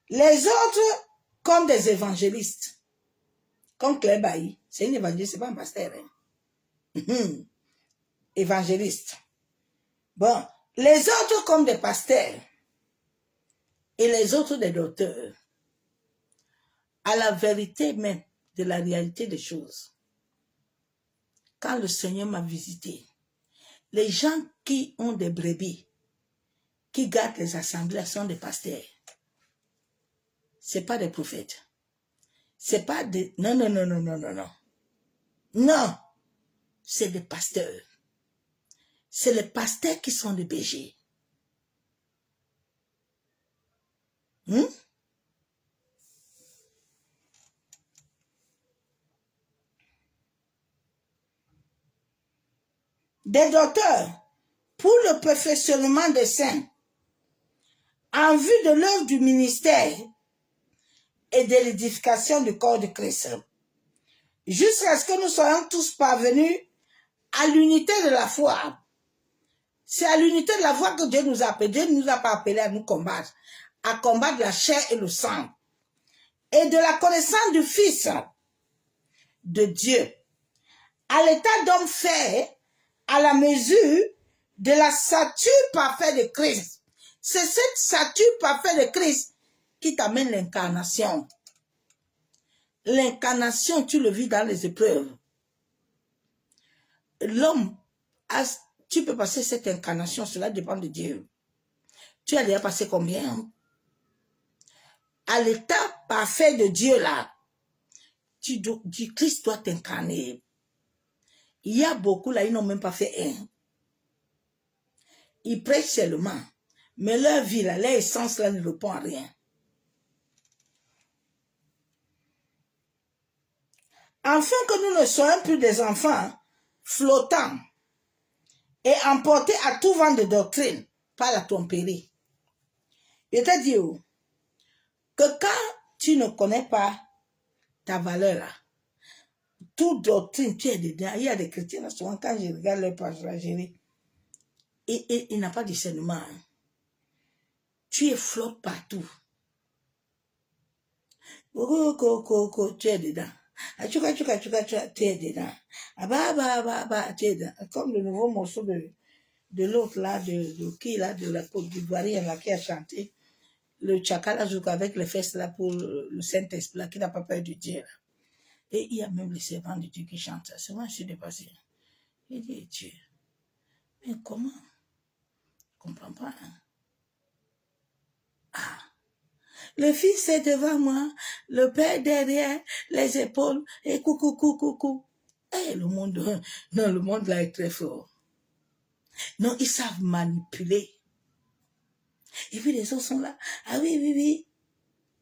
Les autres, comme des évangélistes. Comme Claire Bailly. C'est une évangéliste, c'est pas un pasteur. Hein? Évangéliste. Bon, les autres comme des pasteurs. Et les autres des docteurs. À la vérité même de la réalité des choses. Quand le Seigneur m'a visité, les gens qui ont des brebis, qui gardent les assemblées, sont des pasteurs. C'est pas des prophètes. C'est pas des... Non, non, non, non, non, non, non. Non, c'est des pasteurs. C'est les pasteurs qui sont des bergers. Hmm? Des docteurs pour le perfectionnement des saints en vue de l'œuvre du ministère et de l'édification du corps de Christ, jusqu'à ce que nous soyons tous parvenus à l'unité de la foi. C'est à l'unité de la foi que Dieu nous a appelés. Dieu ne nous a pas appelés à nous combattre, à combattre la chair et le sang, et de la connaissance du Fils de Dieu, à l'état d'homme fait à la mesure de la stature parfaite de Christ. C'est cette stature parfaite de Christ qui t'amène l'incarnation. L'incarnation, tu le vis dans les épreuves. L'homme, tu peux passer cette incarnation, cela dépend de Dieu. Tu as déjà passé combien? À l'état parfait de Dieu là, Christ doit t'incarner. Il y a beaucoup là, ils n'ont même pas fait un. Ils prêchent seulement. Mais leur vie là, leur essence là ne répond à rien. Afin que nous ne soyons plus des enfants flottants et emportés à tout vent de doctrine par la tromperie. Je te dis que quand tu ne connais pas ta valeur là, toute doctrine, tu es dedans. Il y a des chrétiens là, souvent quand je regarde leur page là, il n'a pas de discernement. Tu es flotte partout. Tu es dedans. Tu es dedans. Tu es dedans. Comme le nouveau morceau de l'autre là, de qui là, de la Côte d'Ivoirienne là, qui a chanté le Tchakala Zouk avec les fesses là pour le Saint-Esprit là, qui n'a pas peur de Dieu là. Et il y a même les servants de Dieu qui chantent ça. C'est moi, je suis dépassé. Il dit, Dieu, mais comment? Je ne comprends pas. Hein? Ah. Le Fils est devant moi, le Père derrière, les épaules, et coucou. Eh, le monde, non, le monde là est très fort. Non, ils savent manipuler. Et puis les autres sont là. Ah oui.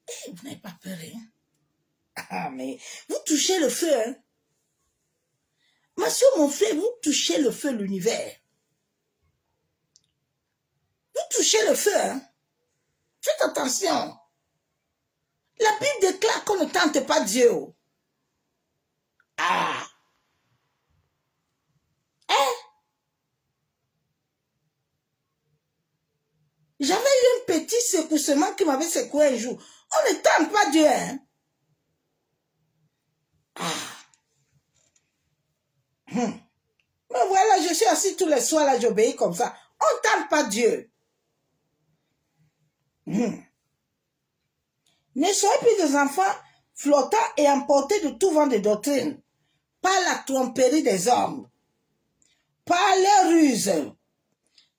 Eh, vous n'avez pas peur, hein? Ah, mais vous touchez le feu, hein? Monsieur, mon frère, vous touchez le feu de l'univers. Vous touchez le feu, hein? Faites attention. La Bible déclare qu'on ne tente pas Dieu. Ah! Hein? J'avais eu un petit secoussement qui m'avait secoué un jour. On ne tente pas Dieu, hein? Ah! Mais voilà, je suis assis tous les soirs là, j'obéis comme ça. On ne tente pas Dieu. Ne soyez plus des enfants flottants et emportés de tout vent de doctrine, par la tromperie des hommes, par les ruses,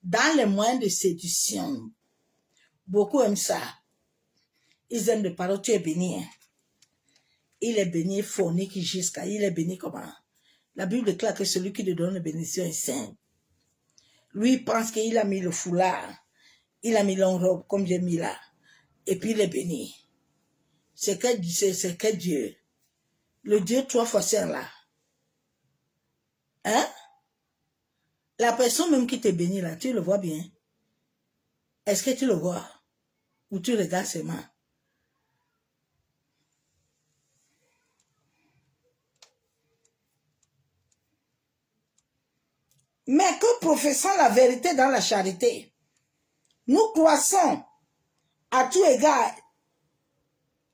dans les moyens de séduction. Beaucoup aiment ça. Ils aiment les paroles, tu es béni. Hein? Il est béni, phonique jusqu'à, il est béni comment? La Bible déclare que celui qui te donne la bénédiction est saint. Lui il pense qu'il a mis le foulard, il a mis l'enrobe comme j'ai mis là, et puis il est béni. C'est que Dieu. Le Dieu 3 fois saint là. Hein? La personne même qui te bénit là, tu le vois bien. Est-ce que tu le vois? Ou tu regardes seulement? Mais que professons la vérité dans la charité, nous croissons à tout égard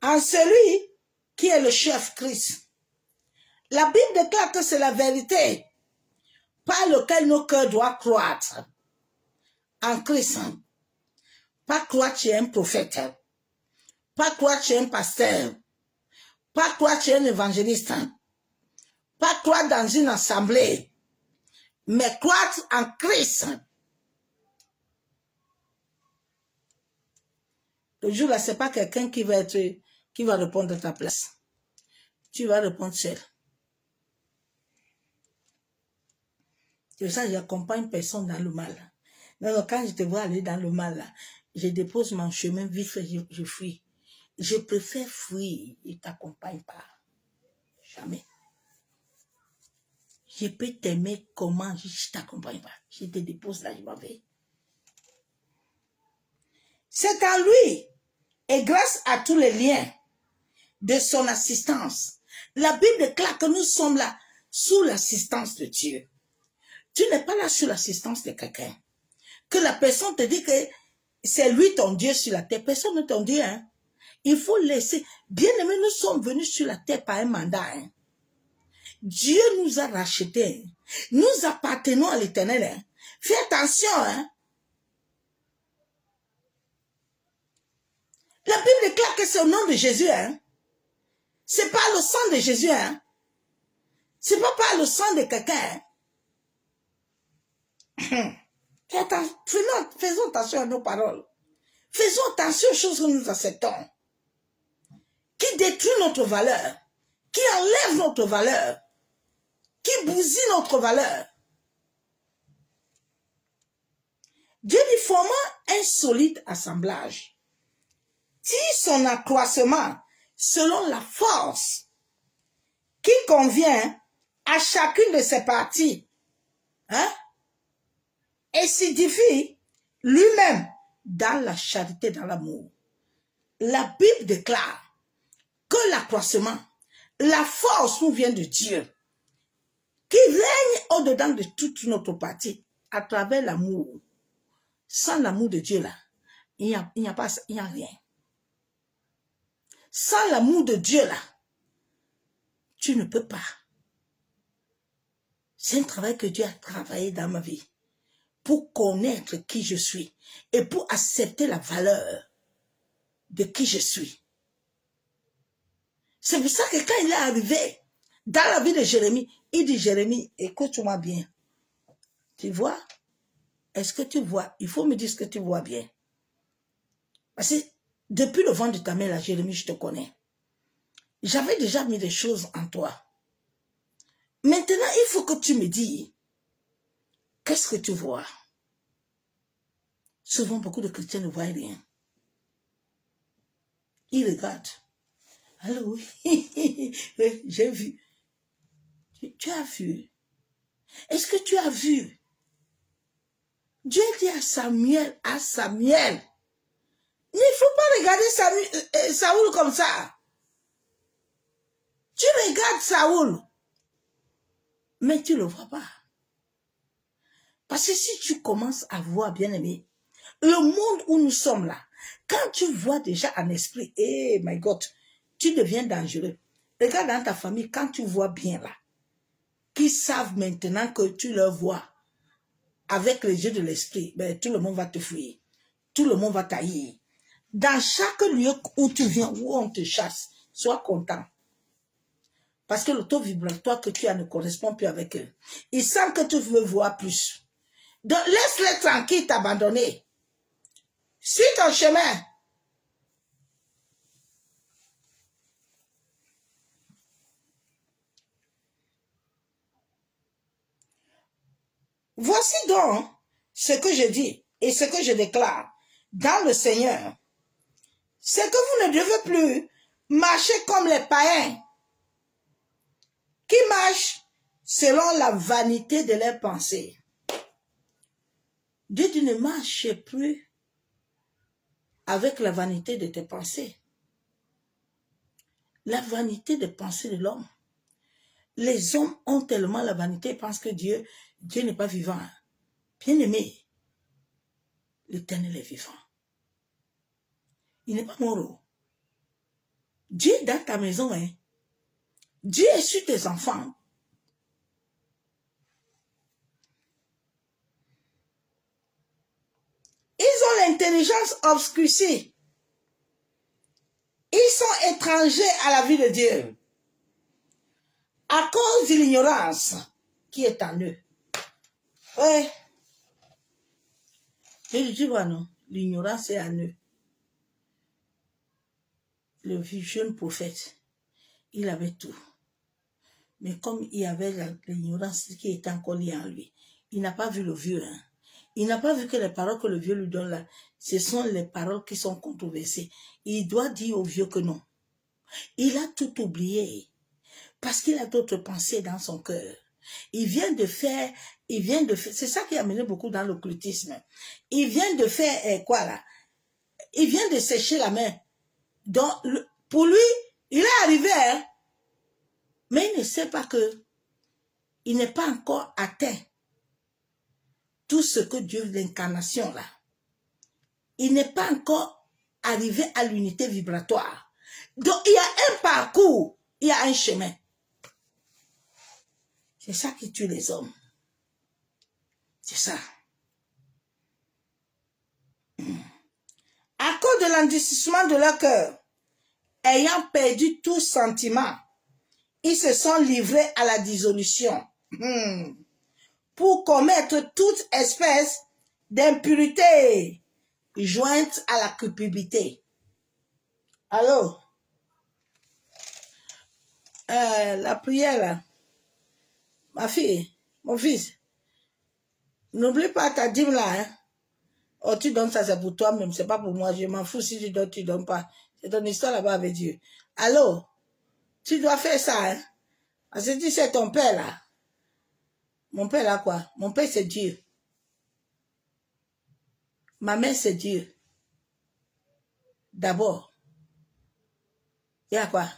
en celui qui est le chef Christ. La Bible déclare que c'est la vérité par laquelle nos cœurs doivent croître en Christ. Pas croire chez un prophète, pas croire chez un pasteur, pas croire chez un évangéliste, pas croire dans une assemblée, mais croître en Christ. Le jour là, c'est pas quelqu'un qui va répondre à ta place. Tu vas répondre seul. C'est ça, j'accompagne personne dans le mal. Non, quand je te vois aller dans le mal, là, je dépose mon chemin vite fait, je fuis. Je préfère fuir, il ne t'accompagne pas. Jamais. Je peux t'aimer comment, je ne t'accompagne pas. Je te dépose là, je m'en vais. C'est en lui, et grâce à tous les liens de son assistance, la Bible déclare que nous sommes là sous l'assistance de Dieu. Tu n'es pas là sous l'assistance de quelqu'un. Que la personne te dit que c'est lui ton Dieu sur la terre. Personne n'est ton Dieu. Hein? Il faut laisser. Bien aimé, nous sommes venus sur la terre par un mandat. Hein? Dieu nous a rachetés. Nous appartenons à l'Éternel. Hein? Fais attention. Hein? La Bible déclare que c'est au nom de Jésus. Hein? C'est pas le sang de Jésus. Hein? C'est pas par le sang de quelqu'un. Hein? Faisons attention à nos paroles. Faisons attention aux choses que nous acceptons. Qui détruit notre valeur. Qui enlève notre valeur. Qui bousille notre valeur. Dieu dit formant un solide assemblage. Tire son accroissement selon la force qui convient à chacune de ses parties. Hein? Et s'édifie lui-même dans la charité, dans l'amour. La Bible déclare que l'accroissement, la force nous vient de Dieu, qui règne au-dedans de toute notre partie, à travers l'amour. Sans l'amour de Dieu, là, il n'y a rien. Sans l'amour de Dieu, là, tu ne peux pas. C'est un travail que Dieu a travaillé dans ma vie pour connaître qui je suis et pour accepter la valeur de qui je suis. C'est pour ça que quand il est arrivé dans la vie de Jérémie, il dit, Jérémie, écoute-moi bien. Tu vois? Est-ce que tu vois? Il faut me dire ce que tu vois bien. Parce que depuis le vent de ta mère, là, Jérémie, je te connais. J'avais déjà mis des choses en toi. Maintenant, il faut que tu me dises, qu'est-ce que tu vois? Souvent, beaucoup de chrétiens ne voient rien. Ils regardent. Alors oui, j'ai vu. Tu as vu? Est-ce que tu as vu? Dieu dit à Samuel, il ne faut pas regarder Saoul comme ça. Tu regardes Saoul, mais tu ne le vois pas. Parce que si tu commences à voir, bien aimé, le monde où nous sommes là, quand tu vois déjà en esprit, eh my God, tu deviens dangereux. Regarde dans ta famille, quand tu vois bien là, qui savent maintenant que tu leur vois avec les yeux de l'esprit, ben, tout le monde va te fuir. Tout le monde va t'haïr. Dans chaque lieu où tu viens, où on te chasse, sois content. Parce que le taux vibratoire que tu as ne correspond plus avec eux. Ils savent que tu veux voir plus. Donc, laisse-les tranquilles t'abandonner. Suis ton chemin. Voici donc ce que je dis et ce que je déclare dans le Seigneur. C'est que vous ne devez plus marcher comme les païens qui marchent selon la vanité de leurs pensées. Dieu dit ne marche plus avec la vanité de tes pensées. La vanité des pensées de l'homme. Les hommes ont tellement la vanité, ils pensent que Dieu n'est pas vivant. Bien aimé, l'Éternel est vivant. Il n'est pas mort. Dieu est dans ta maison. Hein. Dieu est sur tes enfants. Ils ont l'intelligence obscurcie. Ils sont étrangers à la vie de Dieu. À cause de l'ignorance qui est en eux. Ouais. Je dis, voilà, non. L'ignorance est en eux. Le jeune prophète, il avait tout. Mais comme il y avait l'ignorance qui était encore liée en lui, il n'a pas vu le vieux. Hein. Il n'a pas vu que les paroles que le vieux lui donne là, ce sont les paroles qui sont controversées. Il doit dire au vieux que non. Il a tout oublié parce qu'il a d'autres pensées dans son cœur. Il vient de faire, c'est ça qui a mené beaucoup dans l'occultisme. Il vient de faire quoi là? Il vient de sécher la main. Donc, pour lui, il est arrivé, hein? Mais il ne sait pas que il n'est pas encore atteint tout ce que Dieu, l'incarnation là. Il n'est pas encore arrivé à l'unité vibratoire. Donc, il y a un parcours, il y a un chemin. C'est ça qui tue les hommes. C'est ça. À cause de l'endurcissement de leur cœur, ayant perdu tout sentiment, ils se sont livrés à la dissolution pour commettre toute espèce d'impurité jointe à la culpabilité. Allô? La prière là. Ma fille, mon fils, n'oublie pas ta dîme là. Hein? Oh, tu donnes ça, c'est pour toi-même, c'est pas pour moi. Je m'en fous si tu donnes pas. C'est ton histoire là-bas avec Dieu. Allô? Tu dois faire ça. Hein? Parce que tu sais, ton père là. Mon père là quoi? Mon père c'est Dieu. Ma mère c'est Dieu. D'abord. Il y a quoi?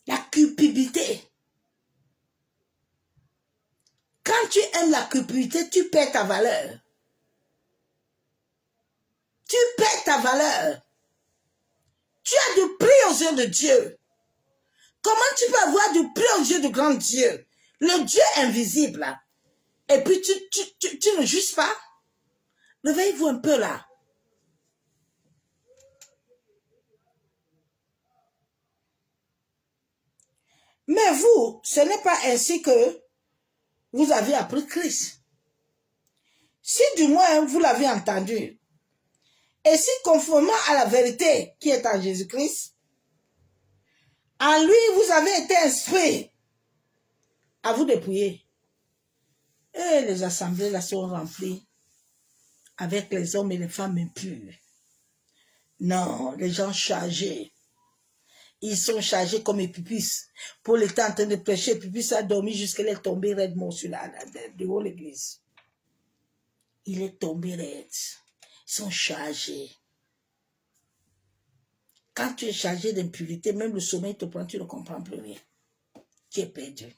La culpabilité. Quand tu aimes la culpabilité, tu perds ta valeur. Tu perds ta valeur. Tu as du prix aux yeux de Dieu. Comment tu peux avoir du prix aux yeux du grand Dieu? Le Dieu invisible. Là. Et puis tu ne juges pas? Réveillez-vous un peu là. Mais vous, ce n'est pas ainsi que vous avez appris Christ. Si du moins vous l'avez entendu, et si conformément à la vérité qui est en Jésus-Christ, en lui vous avez été instruits, à vous de prier. Et les assemblées là sont remplies avec les hommes et les femmes impurs. Non, les gens chargés. Ils sont chargés comme Épipis. Paul était en train de prêcher, Épipis a dormi jusqu'à il est tombé raide mort sur devant l'église. Il est tombé raide. Ils sont chargés. Quand tu es chargé d'impurité, même le sommeil te prend, tu ne comprends plus rien. Tu es perdu.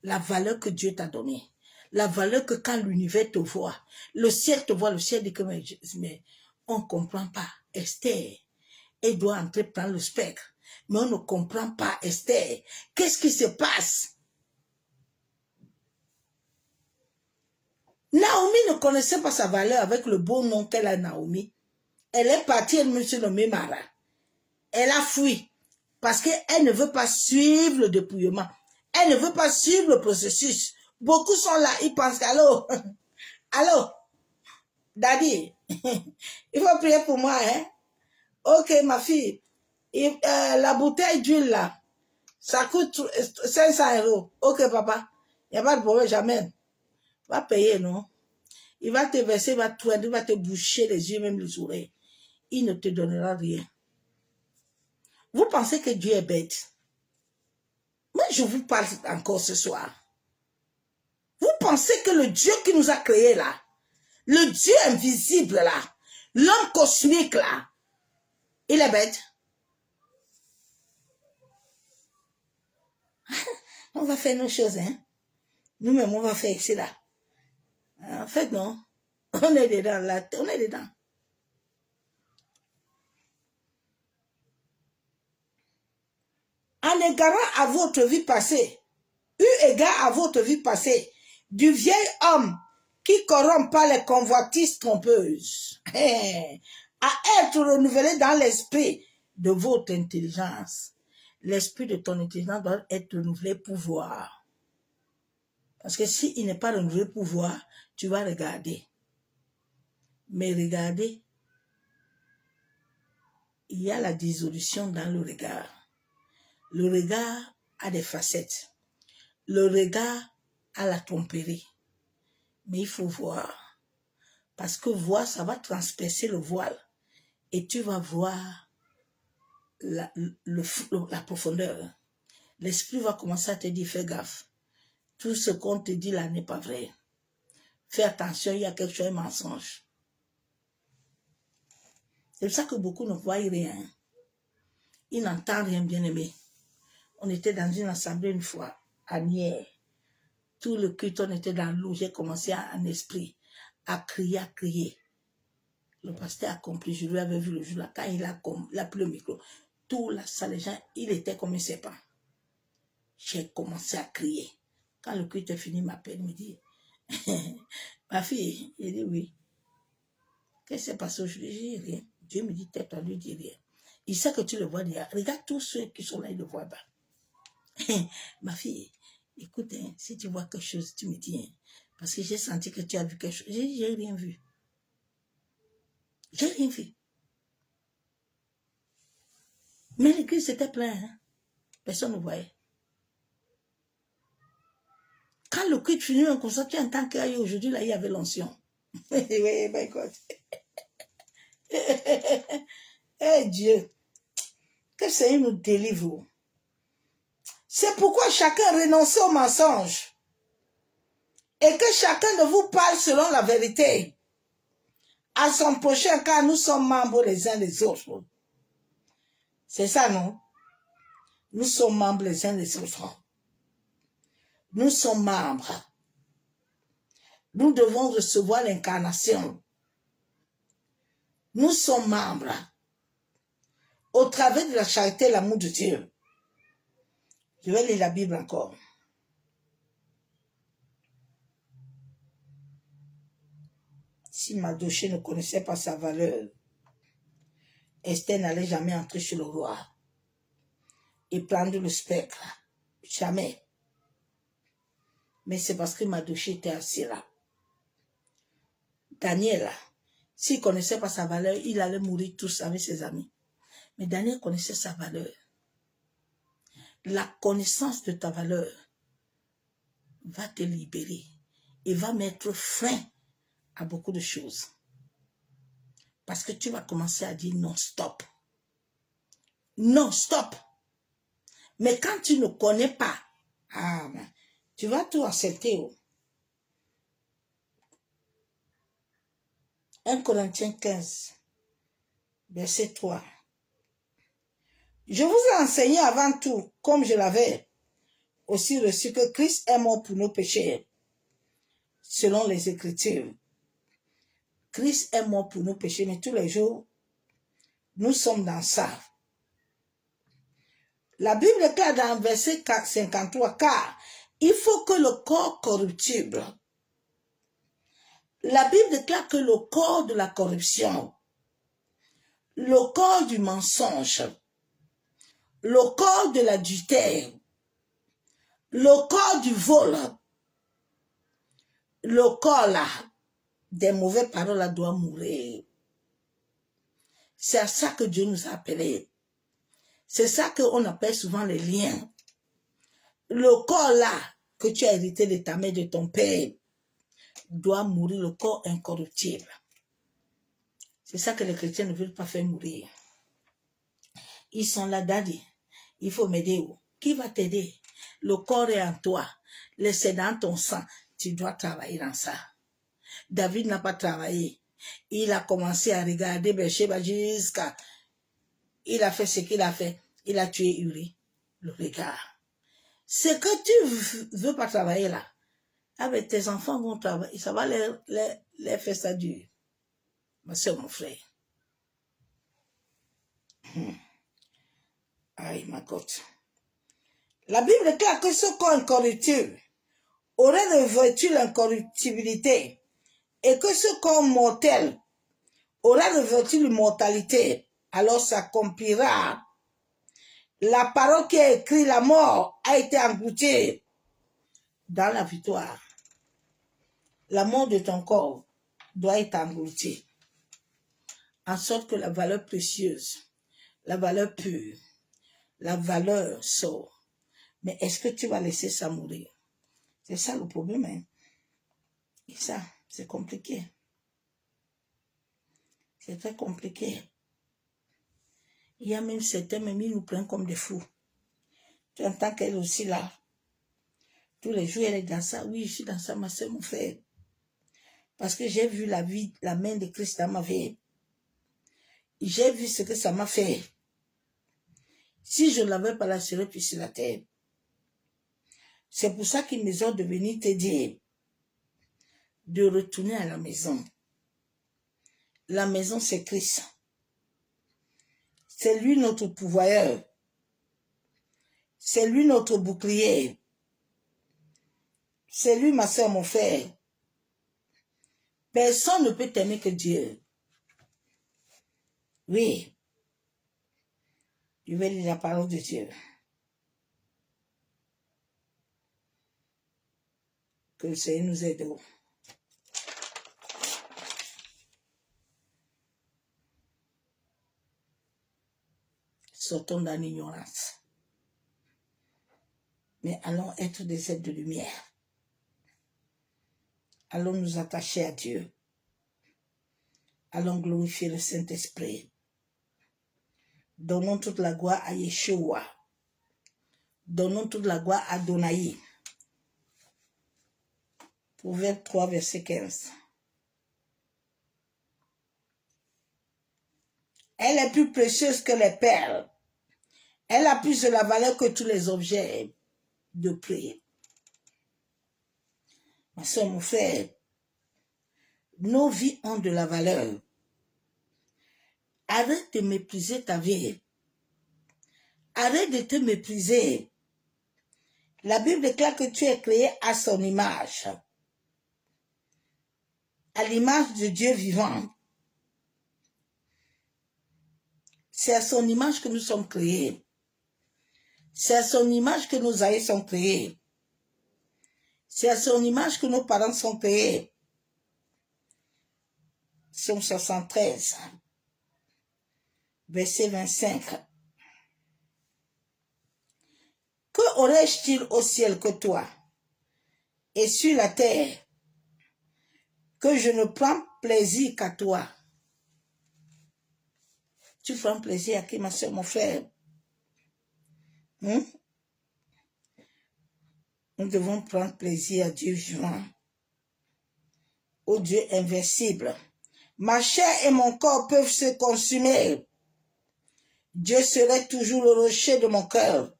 La valeur que Dieu t'a donnée, la valeur que quand l'univers te voit, le ciel te voit, le ciel dit que mais on ne comprend pas. Esther, elle doit entrer prendre le spectre. Mais on ne comprend pas Esther. Qu'est-ce qui se passe? Naomi ne connaissait pas sa valeur avec le beau nom qu'elle a, Naomi. Elle est partie, elle me s'est nommée Mara. Elle a fui parce qu'elle ne veut pas suivre le dépouillement. Elle ne veut pas suivre le processus. Beaucoup sont là, ils pensent qu'allô, allô, Daddy, il faut prier pour moi, hein? Ok, ma fille, la bouteille d'huile là, ça coûte 500 €. Ok, papa, il n'y a pas de problème, j'amène. Va payer, non? Il va te verser, il va te boucher les yeux, même les oreilles. Il ne te donnera rien. Vous pensez que Dieu est bête? Moi, je vous parle encore ce soir. Vous pensez que le Dieu qui nous a créés là, le Dieu invisible là, l'homme cosmique là, il est bête? On va faire nos choses, hein? Nous-mêmes, on va faire ici là. En fait, non. On est dedans là, on est dedans. En égarant à votre vie passée, eu égard à votre vie passée, du vieil homme qui corrompt pas les convoitises trompeuses, à être renouvelé dans l'esprit de votre intelligence. L'esprit de ton intelligence doit être renouvelé pour voir. Parce que s'il n'est pas renouvelé pour voir, tu vas regarder. Mais regardez, il y a la dissolution dans le regard. Le regard a des facettes. Le regard a la tromperie. Mais il faut voir. Parce que voir, ça va transpercer le voile. Et tu vas voir la profondeur. L'esprit va commencer à te dire, fais gaffe. Tout ce qu'on te dit là n'est pas vrai. Fais attention, il y a quelque chose, un mensonge. C'est pour ça que beaucoup ne voient rien. Ils n'entendent rien, bien aimé. On était dans une assemblée une fois, à Nier. Tout le culte, on était dans l'eau. J'ai commencé en esprit à crier, à crier. Le pasteur a compris, je lui avais vu le jour là, quand il a pris le micro. Tout la salle, les gens, il était comme un serpent. J'ai commencé à crier. Quand le culte est fini, il m'appelle, il me dit, ma fille, il dit oui. Qu'est-ce qui s'est passé aujourd'hui? Je dis rien. Dieu me dit, tais-toi, lui dit rien. Il sait que tu le vois déjà. Regarde tous ceux qui sont là, ils le voient pas. Ma fille, écoute, hein, si tu vois quelque chose, tu me dis, hein, parce que j'ai senti que tu as vu quelque chose. J'ai rien vu. J'ai rien vu. Mais l'église était pleine. Hein? Personne ne voyait. Quand le culte finit, comme ça, tu entends qu'aujourd'hui, là, il y avait l'onction. Oui, ben écoute. Eh Dieu, que Seigneur nous délivre. C'est pourquoi chacun renonce au mensonge. Et que chacun de vous parle selon la vérité. À son prochain, car nous sommes membres les uns des autres. C'est ça, non? Nous sommes membres les uns des autres. Nous sommes membres. Nous devons recevoir l'incarnation. Nous sommes membres. Au travers de la charité et l'amour de Dieu. Je vais lire la Bible encore. Si Mardochée ne connaissait pas sa valeur, Esther n'allait jamais entrer chez le roi et prendre le spectre. Jamais. Mais c'est parce que Mardochée était assis là. Daniel, s'il ne connaissait pas sa valeur, il allait mourir tous avec ses amis. Mais Daniel connaissait sa valeur. La connaissance de ta valeur va te libérer et va mettre fin à beaucoup de choses. Parce que tu vas commencer à dire non, stop. Non, stop. Mais quand tu ne connais pas, tu vas tout accepter. 1 Corinthiens 15, verset 3. Je vous ai enseigné avant tout, comme je l'avais aussi reçu, que Christ est mort pour nos péchés, selon les Écritures. Christ est mort pour nos péchés, mais tous les jours, nous sommes dans ça. La Bible déclare dans verset 53, car il faut que le corps corruptible, la Bible déclare que le corps de la corruption, le corps du mensonge, le corps de l'adultère, le corps du vol, le corps là, des mauvaises paroles là doit mourir. C'est à ça que Dieu nous a appelés. C'est ça qu'on appelle souvent les liens. Le corps là, que tu as hérité de ta mère, de ton père, doit mourir, le corps incorruptible. C'est ça que les chrétiens ne veulent pas faire mourir. Ils sont là, daddy, il faut m'aider. Qui va t'aider? Le corps est en toi, c'est dans ton sang, tu dois travailler dans ça. David n'a pas travaillé. Il a commencé à regarder Bathsheba jusqu'à... Il a fait ce qu'il a fait. Il a tué Uri. Le regard. Ce que tu veux pas travailler là, avec tes enfants vont travailler. Ça va les faire ça dur. Ma soeur, mon frère. Aïe, ma côte. La Bible déclare que ce corps incorruptible aurait revêtu l'incorruptibilité et que ce corps mortel aura revêtu l'immortalité. Alors s'accomplira la parole qui est écrite, la mort a été engloutie dans la victoire. La mort de ton corps doit être engloutie. En sorte que la valeur précieuse, la valeur pure, la valeur sort. Mais est-ce que tu vas laisser ça mourir? C'est ça le problème. Hein? Et ça, c'est compliqué. C'est très compliqué. Il y a même certains, même ils nous prennent comme des fous. Tu entends qu'elle aussi là. Tous les jours, elle est dans ça. Oui, je suis dans ça, ma soeur, mon frère. Parce que j'ai vu la vie, la main de Christ dans ma vie. J'ai vu ce que ça m'a fait. Si je ne l'avais pas, la serais plus sur la terre. C'est pour ça qu'il nous ont de venir te dire de retourner à la maison. La maison, c'est Christ. C'est lui notre pourvoyeur. C'est lui notre bouclier. C'est lui, ma soeur, mon frère. Personne ne peut t'aimer que Dieu. Oui. Je vais lire la parole de Dieu. Que le Seigneur nous aide. Sortons dans l'ignorance. Mais allons être des êtres de lumière. Allons nous attacher à Dieu. Allons glorifier le Saint-Esprit. Donnons toute la gloire à Yeshua. Donnons toute la gloire à Adonai. Proverbe 3, verset 15. Elle est plus précieuse que les perles. Elle a plus de la valeur que tous les objets de prix. Ma soeur, mon frère, nos vies ont de la valeur. Arrête de mépriser ta vie. Arrête de te mépriser. La Bible déclare que tu es créé à son image. À l'image de Dieu vivant. C'est à son image que nous sommes créés. C'est à son image que nos aïeux sont créés. C'est à son image que nos parents sont créés. Psaume 73, verset 25. Que aurais-je-t-il au ciel que toi, et sur la terre, que je ne prends plaisir qu'à toi? Tu prends plaisir à qui, ma soeur, mon frère? Nous devons prendre plaisir à Dieu vivant, au Dieu invincible. Ma chair et mon corps peuvent se consumer. Dieu serait toujours le rocher de mon cœur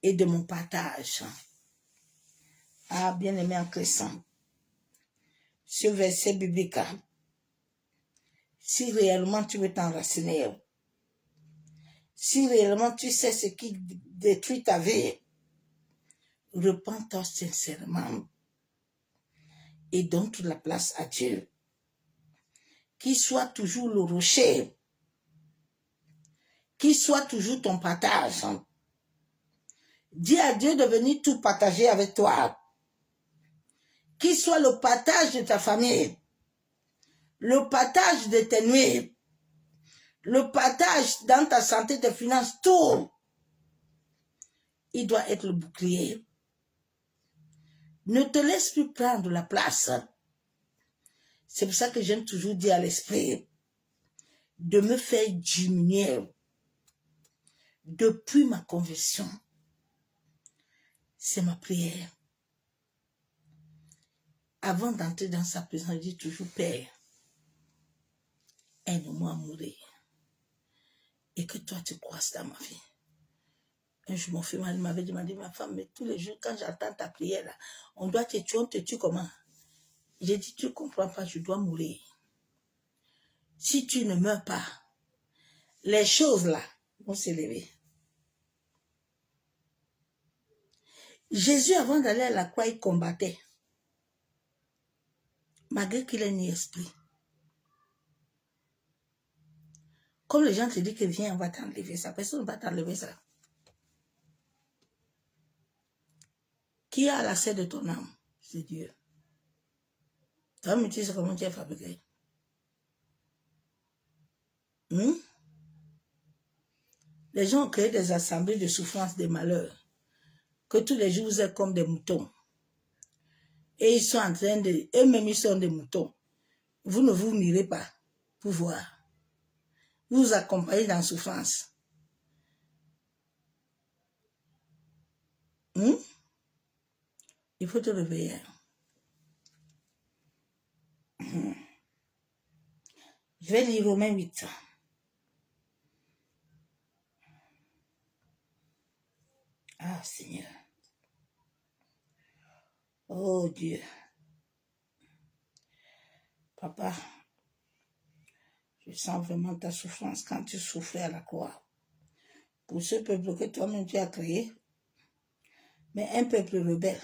et de mon partage. Ah, bien-aimé en Christ, ce verset biblique, si réellement tu veux t'enraciner, si réellement tu sais ce qui détruit ta vie, repens-toi sincèrement et donne toute la place à Dieu. Qu'il soit toujours le rocher, qu'il soit toujours ton partage. Dis à Dieu de venir tout partager avec toi. Qu'il soit le partage de ta famille, le partage de tes nuits, le partage dans ta santé, tes finances, tout. Il doit être le bouclier. Ne te laisse plus prendre la place. C'est pour ça que j'aime toujours dire à l'esprit de me faire diminuer depuis ma conversion. C'est ma prière. Avant d'entrer dans sa présence, je dis toujours, Père, aide-moi à mourir. Et que toi, tu croisses dans ma vie. Un jour, mon fils m'avait demandé, ma femme, mais tous les jours, quand j'entends ta prière, là, on doit te tuer, on te tue comment? J'ai dit, tu ne comprends pas, je dois mourir. Si tu ne meurs pas, les choses là vont s'élever. Jésus, avant d'aller à la croix, il combattait. Malgré qu'il ait ni esprit. Comme les gens te disent que viens, on va t'enlever ça. Personne ne va t'enlever ça. Qui a la sève de ton âme? C'est Dieu. Toi, mais tu sais comment tu es fabriqué. Les gens ont créé des assemblées de souffrance, de malheur. Que tous les jours, vous êtes comme des moutons. Et ils sont en train de... Eux-mêmes, ils sont des moutons. Vous ne vous mirez pas pour voir. Vous vous accompagnez dans la souffrance. Il faut te réveiller. Je vais lire Romains 8. Ah, Seigneur. Oh, Dieu. Papa, je sens vraiment ta souffrance quand tu souffrais à la croix. Pour ce peuple que toi-même tu as créé, mais un peuple rebelle,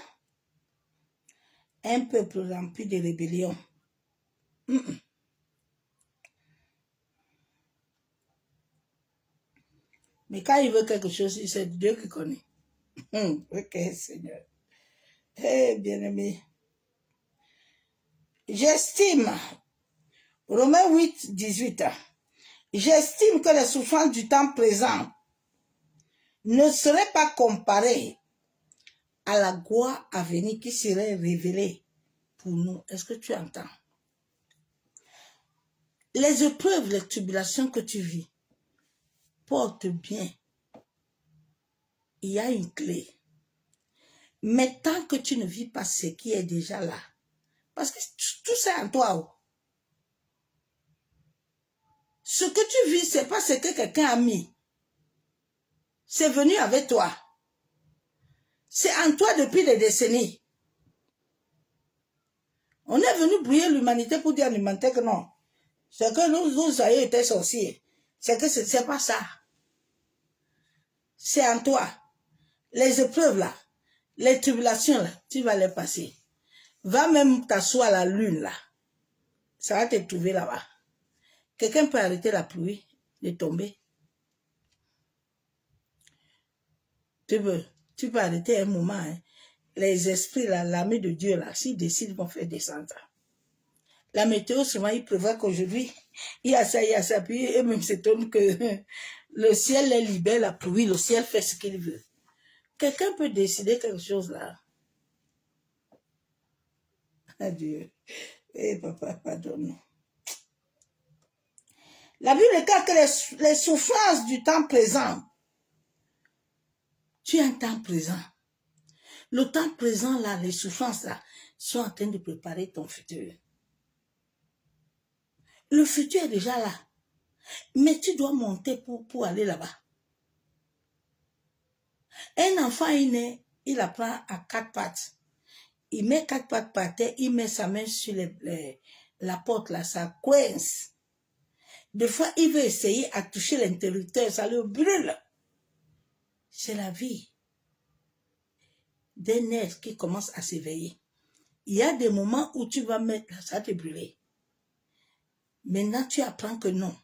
un peuple rempli de rébellion. Mais quand il veut quelque chose, c'est Dieu qui connaît. Ok, Seigneur. Eh, bien-aimé. J'estime, Romains 8, 18, j'estime que les souffrances du temps présent ne seraient pas comparées à la gloire à venir qui serait révélée pour nous. Est-ce que tu entends? Les épreuves, les tribulations que tu vis, porte bien. Il y a une clé. Mais tant que tu ne vis pas ce qui est déjà là, parce que tout ça en toi. Ce que tu vis, ce n'est pas ce que quelqu'un a mis. C'est venu avec toi. C'est en toi depuis des décennies. On est venu brouiller l'humanité pour dire à l'humanité que non. C'est que nous ayons été sorciers. C'est que ce n'est pas ça. C'est en toi. Les épreuves là, les tribulations là, tu vas les passer. Va même t'asseoir à la lune là. Ça va te trouver là-bas. Quelqu'un peut arrêter la pluie de tomber. Tu peux arrêter un moment. Hein. Les esprits là, l'armée de Dieu là, s'ils décident, ils vont faire descendre ça. La météo, souvent, il prévoit qu'aujourd'hui, il y a ça, puis eux-mêmes s'étonnent que le ciel les libère, la pluie, le ciel fait ce qu'il veut. Quelqu'un peut décider quelque chose là. Adieu. Eh, papa, pardonne-nous. La Bible déclare que les souffrances du temps présent, tu es un temps présent. Le temps présent là, les souffrances là, sont en train de préparer ton futur. Le futur est déjà là. Mais tu dois monter pour aller là-bas. Un enfant est né, il apprend à 4 pattes. Il met 4 pattes par terre, il met sa main sur la porte là, ça coince. Des fois, il veut essayer à toucher l'interrupteur, ça le brûle. C'est la vie d'un être qui commence à s'éveiller. Il y a des moments où tu vas mettre, ça va te brûler. Maintenant, tu apprends que non.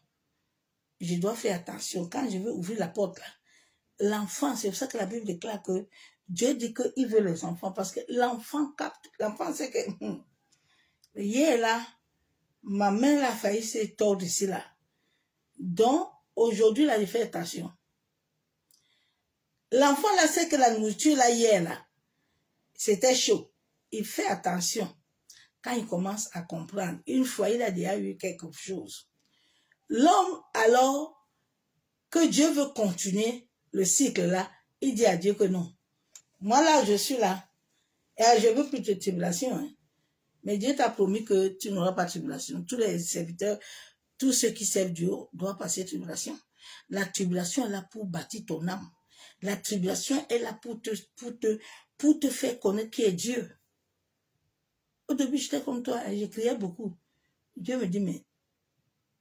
Je dois faire attention. Quand je veux ouvrir la porte là, l'enfant, c'est pour ça que la Bible déclare que Dieu dit qu'il veut les enfants, parce que l'enfant capte. L'enfant sait que hier là, ma main là a failli se tordre ici là. Donc, aujourd'hui, là, il fait attention. L'enfant là sait que la nourriture là, hier là, c'était chaud. Il fait attention. Quand il commence à comprendre, une fois, il a déjà eu quelque chose. L'homme, alors, que Dieu veut continuer le cycle là, il dit à Dieu que non. Moi là, je suis là. Et je veux plus de tribulation. Hein. Mais Dieu t'a promis que tu n'auras pas de tribulation. Tous les serviteurs, tous ceux qui servent Dieu doivent passer tribulation. La tribulation est là pour bâtir ton âme. La tribulation est là pour te faire connaître qui est Dieu. Au début, j'étais comme toi, je criais beaucoup. Dieu me dit, mais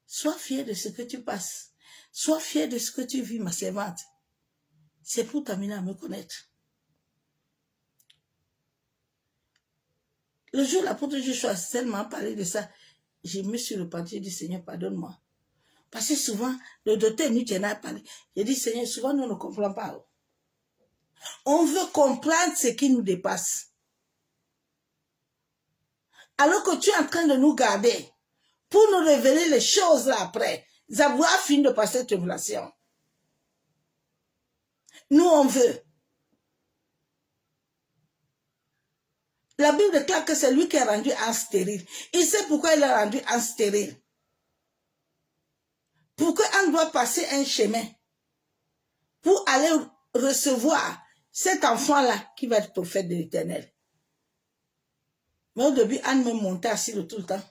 sois fier de ce que tu passes. Sois fier de ce que tu vis, ma servante. C'est pour t'amener à me connaître. Le jour où l'apôtre Joshua a seulement parlé de ça, j'ai mis sur le papier, j'ai dit, Seigneur, pardonne-moi. Parce que souvent, le docteur Nietzsche a parlé. J'ai dit, Seigneur, souvent, nous ne comprenons pas. On veut comprendre ce qui nous dépasse. Alors que tu es en train de nous garder pour nous révéler les choses là après. Avoir fini de passer tribulation. Nous, on veut. La Bible déclare que c'est lui qui a rendu Anne stérile. Il sait pourquoi il a rendu Anne stérile. Pourquoi Anne doit passer un chemin pour aller recevoir cet enfant-là qui va être prophète de l'Éternel. Mais au début, Anne me montait assise tout le temps.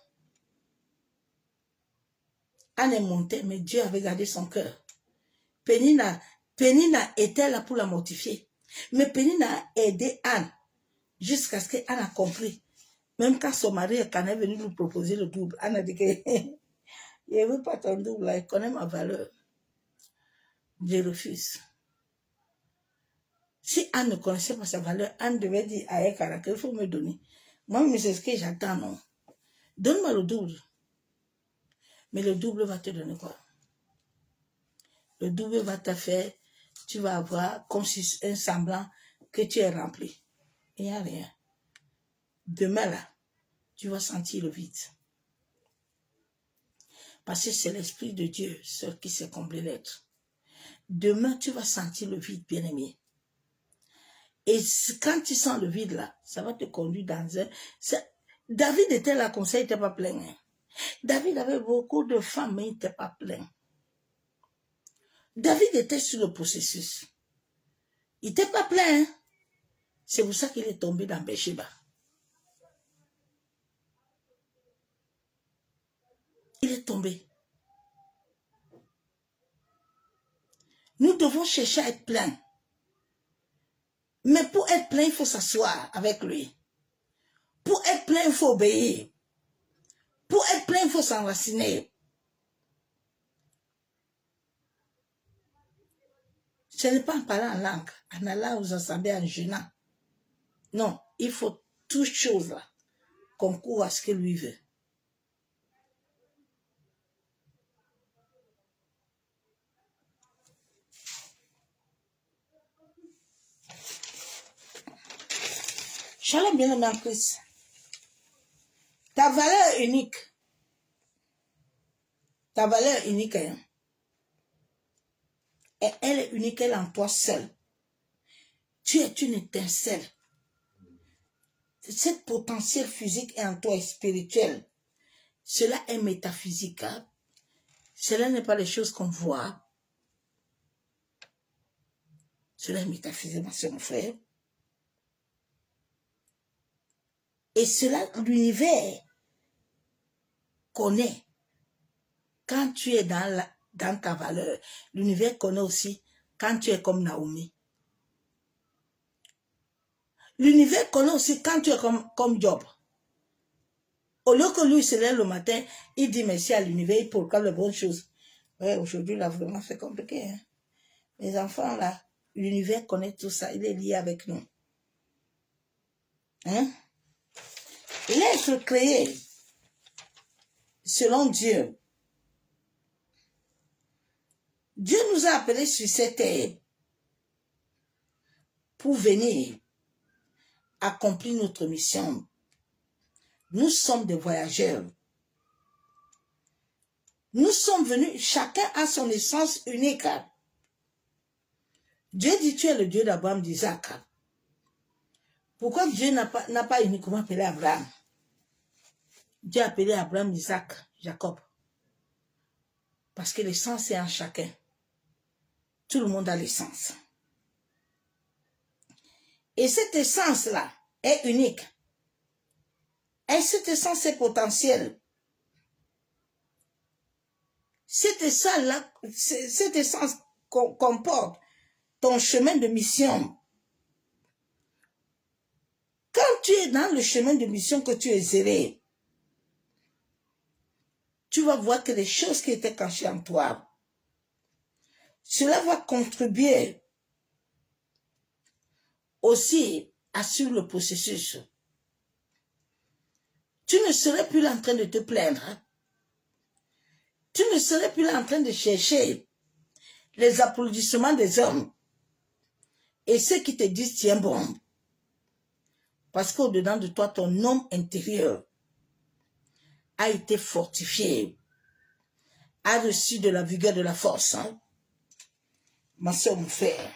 Anne est montée, mais Dieu avait gardé son cœur. Pénina était là pour la mortifier. Mais Pénina a aidé Anne jusqu'à ce qu'Anne a compris. Même quand son mari est venu lui proposer le double, Anne a dit que je ne veux pas ton double, elle connaît ma valeur. Je refuse. Si Anne ne connaissait pas sa valeur, Anne devait dire à Ekara qu'il faut me donner. Moi, mais c'est ce que j'attends, non. Donne-moi le double. Mais le double va te donner quoi? Le double va te faire, tu vas avoir comme si un semblant que tu es rempli. Il n'y a rien. Demain, là, tu vas sentir le vide. Parce que c'est l'Esprit de Dieu, seul qui sait combler l'être. Demain, tu vas sentir le vide, bien-aimé. Et quand tu sens le vide, là, ça va te conduire dans un... David était là comme ça, il n'était pas plein. Hein. David avait beaucoup de femmes, mais il n'était pas plein. David était sur le processus. Il n'était pas plein. Hein. C'est pour ça qu'il est tombé dans Bécheba. Il est tombé. Nous devons chercher à être pleins. Mais pour être plein, il faut s'asseoir avec lui. Pour être plein, il faut obéir. Pour être plein, il faut s'enraciner. Ce n'est pas en parlant en langue, en allant aux assemblées, en jeûnant. Non, il faut toutes choses là concourent à ce que lui veut. Shalom, bien-aimé en Christ. Ta valeur unique. Ta valeur unique, hein? Et elle est unique, elle est en toi seul. Tu es une étincelle. Cette potentiel physique est en toi et spirituel. Cela est métaphysique. Hein? Cela n'est pas les choses qu'on voit. Cela est métaphysique, mon frère. Et cela, l'univers connaît. Quand tu es dans ta valeur, l'univers connaît aussi quand tu es comme Naomi. L'univers connaît aussi quand tu es comme Job. Au lieu que lui se lève le matin, il dit merci à l'univers, il proclame les bonnes choses. Ouais, aujourd'hui, là, vraiment, c'est compliqué. Hein? Les enfants, là, l'univers connaît tout ça, il est lié avec nous. Hein? L'être créé, selon Dieu, Dieu nous a appelés sur cette terre pour venir accomplir notre mission. Nous sommes des voyageurs. Nous sommes venus, chacun a son essence unique. Dieu dit, tu es le Dieu d'Abraham, d'Isaac. Pourquoi Dieu n'a pas uniquement appelé Abraham? Dieu a appelé Abraham, Isaac, Jacob. Parce que l'essence est en chacun. Tout le monde a l'essence. Et cette essence-là est unique. Et cette essence est potentielle. Cette essence comporte ton chemin de mission. Quand tu es dans le chemin de mission que tu es zélé, tu vas voir que les choses qui étaient cachées en toi, cela va contribuer aussi à suivre le processus. Tu ne serais plus là en train de te plaindre. Tu ne serais plus là en train de chercher les applaudissements des hommes et ceux qui te disent tiens bon. Parce qu'au-dedans de toi, ton homme intérieur a été fortifié, a reçu de la vigueur, de la force. Hein? Ma soeur, mon frère,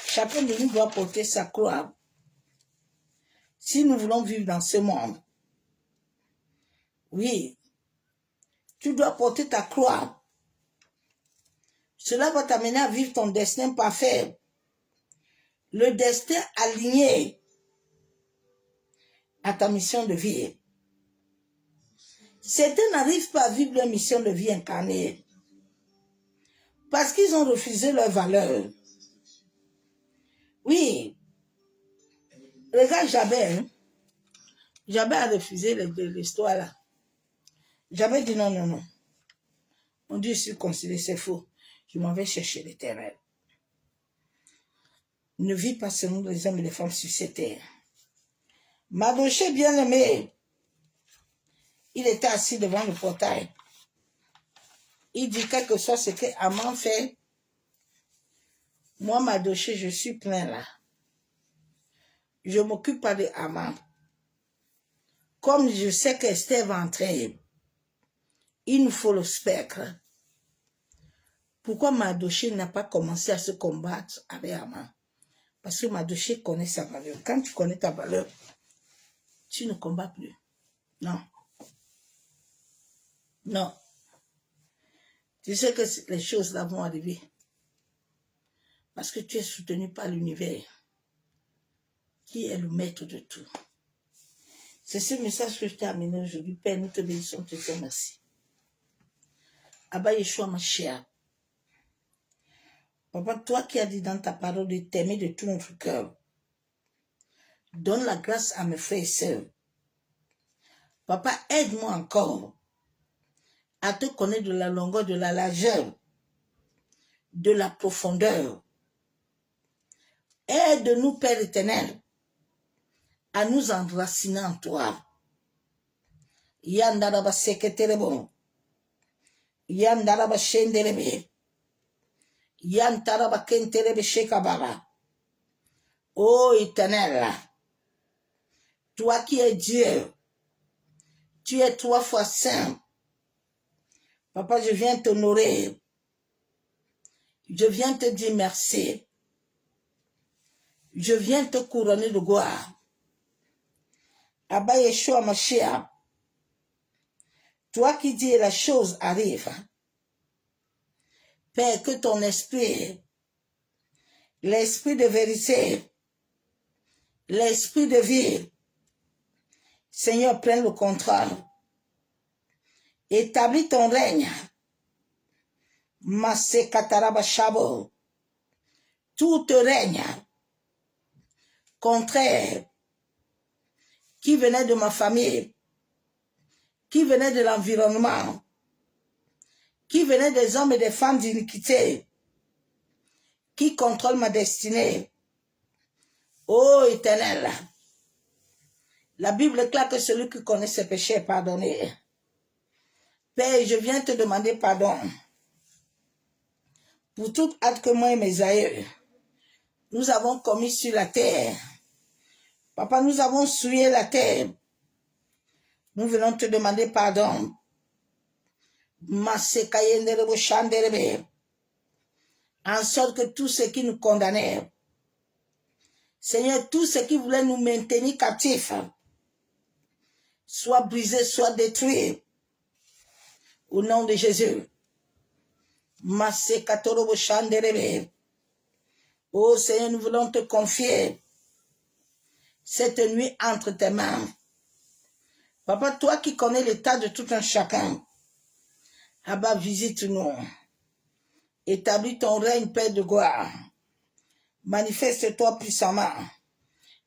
Chacun de nous doit porter sa croix. Si nous voulons vivre dans ce monde, oui, tu dois porter ta croix. Cela va t'amener à vivre ton destin parfait. Le destin aligné à ta mission de vie. Certains n'arrivent pas à vivre leur mission de vie incarnée parce qu'ils ont refusé leurs valeurs. Oui, regarde Jabez. Jabez a refusé l'histoire là. Jabez dit non, non, non. Mon Dieu, je suis considéré, c'est faux. Je m'en vais chercher l'Éternel. Ne vis pas selon les hommes et les femmes sur cette terre. Mardochée bien-aimé, il était assis devant le portail. Il dit, quel que soit ce que Haman fait, moi, Mardochée, je suis plein là. Je ne m'occupe pas de Haman. Comme je sais qu'Esther va entrer, il nous faut le spectre. Pourquoi Mardochée n'a pas commencé à se combattre avec Haman? Parce que Mardochée connaît sa valeur. Quand tu connais ta valeur, tu ne combats plus. Non. Non. Tu sais que les choses là vont arriver. Parce que tu es soutenu par l'univers, qui est le maître de tout. C'est ce message que je t'ai amené aujourd'hui. Père, nous te bénissons, te disons merci. Abba Yeshua Mashiach. Papa, toi qui as dit dans ta parole de t'aimer de tout notre cœur, donne la grâce à mes frères et sœurs. Papa, aide-moi encore à te connaître de la longueur, de la largeur, de la profondeur. Aide-nous, Père éternel, à nous enraciner en toi. Yandaraba seketerebo. Yandaraba shenderebe. Yantaraba kenterebe shekababa. Ô éternel, toi qui es Dieu, tu es 3 fois saint. Papa, je viens t'honorer. Je viens te dire merci. Je viens te couronner de gloire. Abba Yeshua Mashiach, toi qui dis la chose arrive. Père, que ton esprit, l'esprit de vérité, l'esprit de vie, Seigneur, prenne le contrôle. Établis ton règne. Masse Kataraba Shabo. Tout règne contraire qui venait de ma famille, qui venait de l'environnement, qui venait des hommes et des femmes d'iniquité, qui contrôle ma destinée. Ô Éternel, la Bible déclare que celui qui connaît ses péchés est pardonné. Père, je viens te demander pardon pour tout acte que moi et mes aïeux, nous avons commis sur la terre. Papa, nous avons souillé la terre. Nous venons te demander pardon. En sorte que tout ce qui nous condamnait, Seigneur, tout ce qui voulait nous maintenir captifs, soit brisé, soit détruit. Au nom de Jésus. Oh Seigneur, nous voulons te confier cette nuit entre tes mains. Papa, toi qui connais l'état de tout un chacun, Abba, visite-nous. Établis ton règne, Père de gloire. Manifeste-toi puissamment.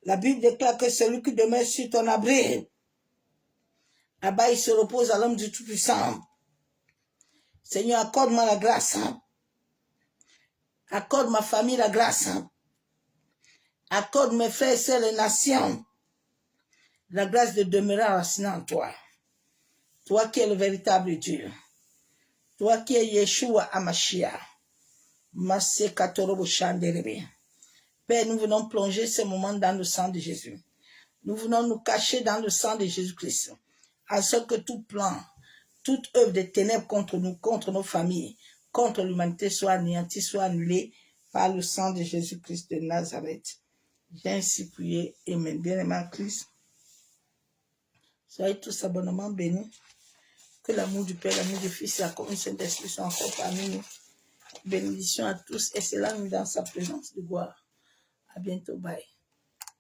La Bible déclare que celui qui demeure sur ton abri, Abba, il se repose à l'homme du Tout-Puissant. Seigneur, accorde-moi la grâce. Accorde ma famille la grâce. Accorde mes frères et sœurs les nations la grâce de demeurer enraciné en toi. Toi qui es le véritable Dieu. Toi qui es Yeshua Hamashiach. Masse Katorobo Shanderebe. Père, nous venons plonger ce moment dans le sang de Jésus. Nous venons nous cacher dans le sang de Jésus-Christ. À ce que tout plan, toute œuvre de ténèbres contre nous, contre nos familles, contre l'humanité soit anéantie, soit annulée par le sang de Jésus-Christ de Nazareth. J'ai ainsi prié. Amen. Bien-aimé en Christ, soyez tous abonnements bénis. Que l'amour du Père, l'amour du Fils et la communion Saint-Esprit soient encore parmi nous. Bénédiction à tous et cela nous dans sa présence de gloire. À bientôt. Bye.